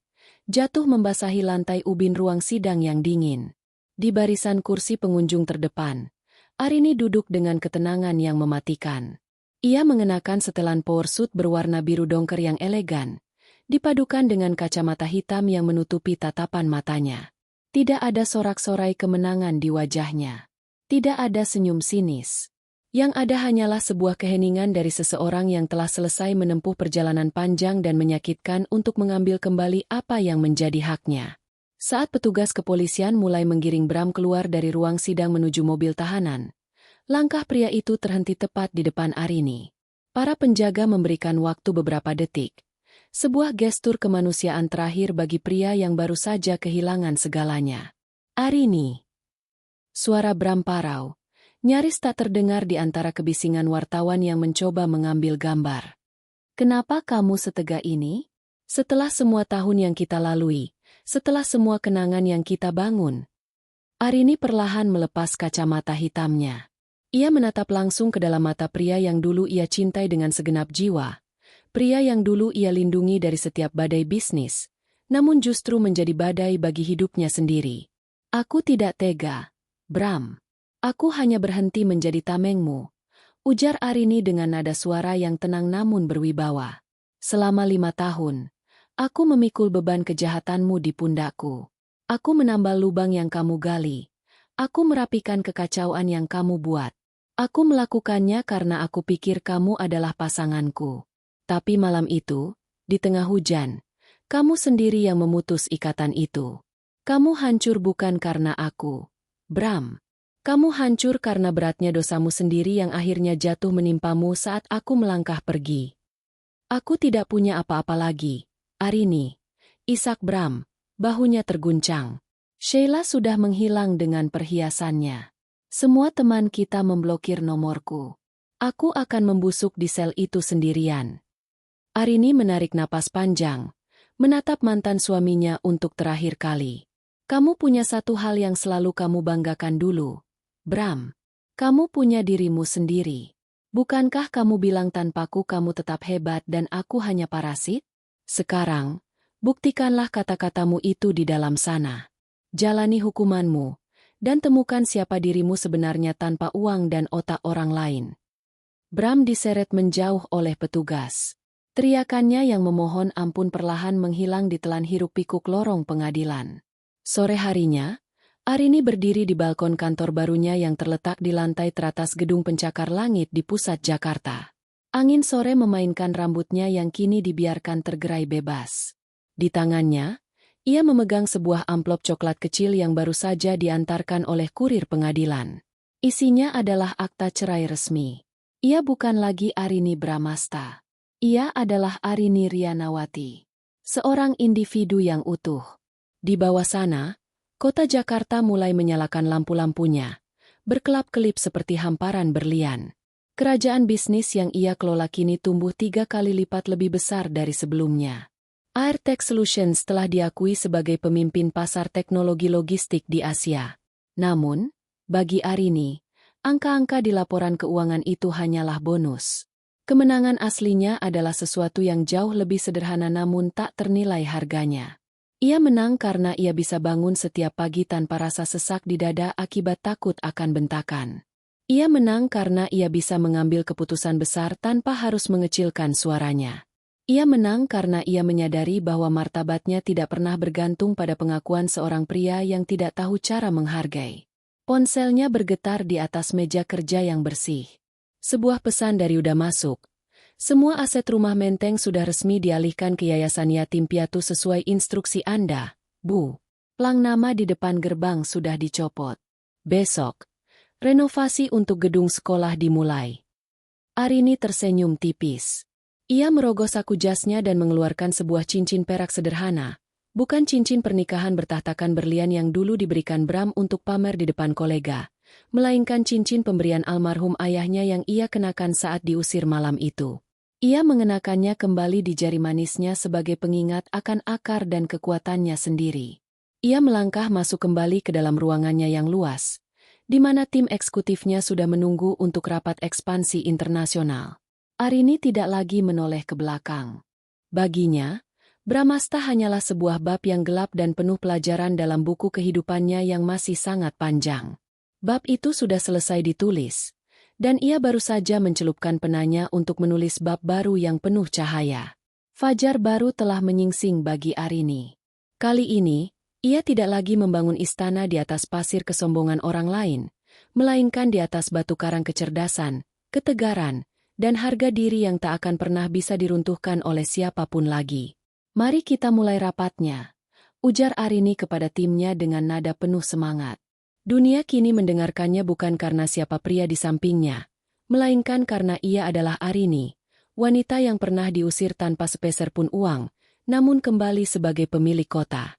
jatuh membasahi lantai ubin ruang sidang yang dingin. Di barisan kursi pengunjung terdepan, Arini duduk dengan ketenangan yang mematikan. Ia mengenakan setelan powersuit berwarna biru dongker yang elegan, dipadukan dengan kacamata hitam yang menutupi tatapan matanya. Tidak ada sorak-sorai kemenangan di wajahnya. Tidak ada senyum sinis. Yang ada hanyalah sebuah keheningan dari seseorang yang telah selesai menempuh perjalanan panjang dan menyakitkan untuk mengambil kembali apa yang menjadi haknya. Saat petugas kepolisian mulai menggiring Bram keluar dari ruang sidang menuju mobil tahanan, langkah pria itu terhenti tepat di depan Arini. Para penjaga memberikan waktu beberapa detik. Sebuah gestur kemanusiaan terakhir bagi pria yang baru saja kehilangan segalanya. Arini. Suara Bram parau. Nyaris tak terdengar di antara kebisingan wartawan yang mencoba mengambil gambar. Kenapa kamu setega ini? Setelah semua tahun yang kita lalui, setelah semua kenangan yang kita bangun. Arini perlahan melepas kacamata hitamnya. Ia menatap langsung ke dalam mata pria yang dulu ia cintai dengan segenap jiwa. Pria yang dulu ia lindungi dari setiap badai bisnis, namun justru menjadi badai bagi hidupnya sendiri. Aku tidak tega, Bram. Aku hanya berhenti menjadi tamengmu, ujar Arini dengan nada suara yang tenang namun berwibawa. Selama 5 tahun, aku memikul beban kejahatanmu di pundakku. Aku menambal lubang yang kamu gali. Aku merapikan kekacauan yang kamu buat. Aku melakukannya karena aku pikir kamu adalah pasanganku. Tapi malam itu, di tengah hujan, kamu sendiri yang memutus ikatan itu. Kamu hancur bukan karena aku, Bram. Kamu hancur karena beratnya dosamu sendiri yang akhirnya jatuh menimpamu saat aku melangkah pergi. Aku tidak punya apa-apa lagi, Arini. Isak Bram, bahunya terguncang. Sheila sudah menghilang dengan perhiasannya. Semua teman kita memblokir nomorku. Aku akan membusuk di sel itu sendirian. Arini menarik napas panjang, menatap mantan suaminya untuk terakhir kali. Kamu punya satu hal yang selalu kamu banggakan dulu. Bram, kamu punya dirimu sendiri. Bukankah kamu bilang tanpaku kamu tetap hebat dan aku hanya parasit? Sekarang, buktikanlah kata-katamu itu di dalam sana. Jalani hukumanmu, dan temukan siapa dirimu sebenarnya tanpa uang dan otak orang lain. Bram diseret menjauh oleh petugas. Teriakannya yang memohon ampun perlahan menghilang di telan hiruk-pikuk lorong pengadilan. Sore harinya, Arini berdiri di balkon kantor barunya yang terletak di lantai teratas gedung pencakar langit di pusat Jakarta. Angin sore memainkan rambutnya yang kini dibiarkan tergerai bebas. Di tangannya, ia memegang sebuah amplop coklat kecil yang baru saja diantarkan oleh kurir pengadilan. Isinya adalah akta cerai resmi. Ia bukan lagi Arini Bramasta. Ia adalah Arini Rianawati. Seorang individu yang utuh. Di bawah sana, kota Jakarta mulai menyalakan lampu-lampunya, berkelap-kelip seperti hamparan berlian. Kerajaan bisnis yang ia kelola kini tumbuh 3 kali lipat lebih besar dari sebelumnya. Airtech Solutions telah diakui sebagai pemimpin pasar teknologi logistik di Asia. Namun, bagi Arini, angka-angka di laporan keuangan itu hanyalah bonus. Kemenangan aslinya adalah sesuatu yang jauh lebih sederhana namun tak ternilai harganya. Ia menang karena ia bisa bangun setiap pagi tanpa rasa sesak di dada akibat takut akan bentakan. Ia menang karena ia bisa mengambil keputusan besar tanpa harus mengecilkan suaranya. Ia menang karena ia menyadari bahwa martabatnya tidak pernah bergantung pada pengakuan seorang pria yang tidak tahu cara menghargai. Ponselnya bergetar di atas meja kerja yang bersih. Sebuah pesan dari Uda masuk. Semua aset rumah Menteng sudah resmi dialihkan ke Yayasan Yatim Piatu sesuai instruksi Anda, Bu. Plang nama di depan gerbang sudah dicopot. Besok, renovasi untuk gedung sekolah dimulai. Arini tersenyum tipis. Ia merogoh saku jasnya dan mengeluarkan sebuah cincin perak sederhana, bukan cincin pernikahan bertahtakan berlian yang dulu diberikan Bram untuk pamer di depan kolega, melainkan cincin pemberian almarhum ayahnya yang ia kenakan saat diusir malam itu. Ia mengenakannya kembali di jari manisnya sebagai pengingat akan akar dan kekuatannya sendiri. Ia melangkah masuk kembali ke dalam ruangannya yang luas, di mana tim eksekutifnya sudah menunggu untuk rapat ekspansi internasional. Arini tidak lagi menoleh ke belakang. Baginya, Bramasta hanyalah sebuah bab yang gelap dan penuh pelajaran dalam buku kehidupannya yang masih sangat panjang. Bab itu sudah selesai ditulis, dan ia baru saja mencelupkan penanya untuk menulis bab baru yang penuh cahaya. Fajar baru telah menyingsing bagi Arini. Kali ini, ia tidak lagi membangun istana di atas pasir kesombongan orang lain, melainkan di atas batu karang kecerdasan, ketegaran, dan harga diri yang tak akan pernah bisa diruntuhkan oleh siapapun lagi. Mari kita mulai rapatnya, ujar Arini kepada timnya dengan nada penuh semangat. Dunia kini mendengarkannya bukan karena siapa pria di sampingnya, melainkan karena ia adalah Arini, wanita yang pernah diusir tanpa sepeser pun uang, namun kembali sebagai pemilik kota.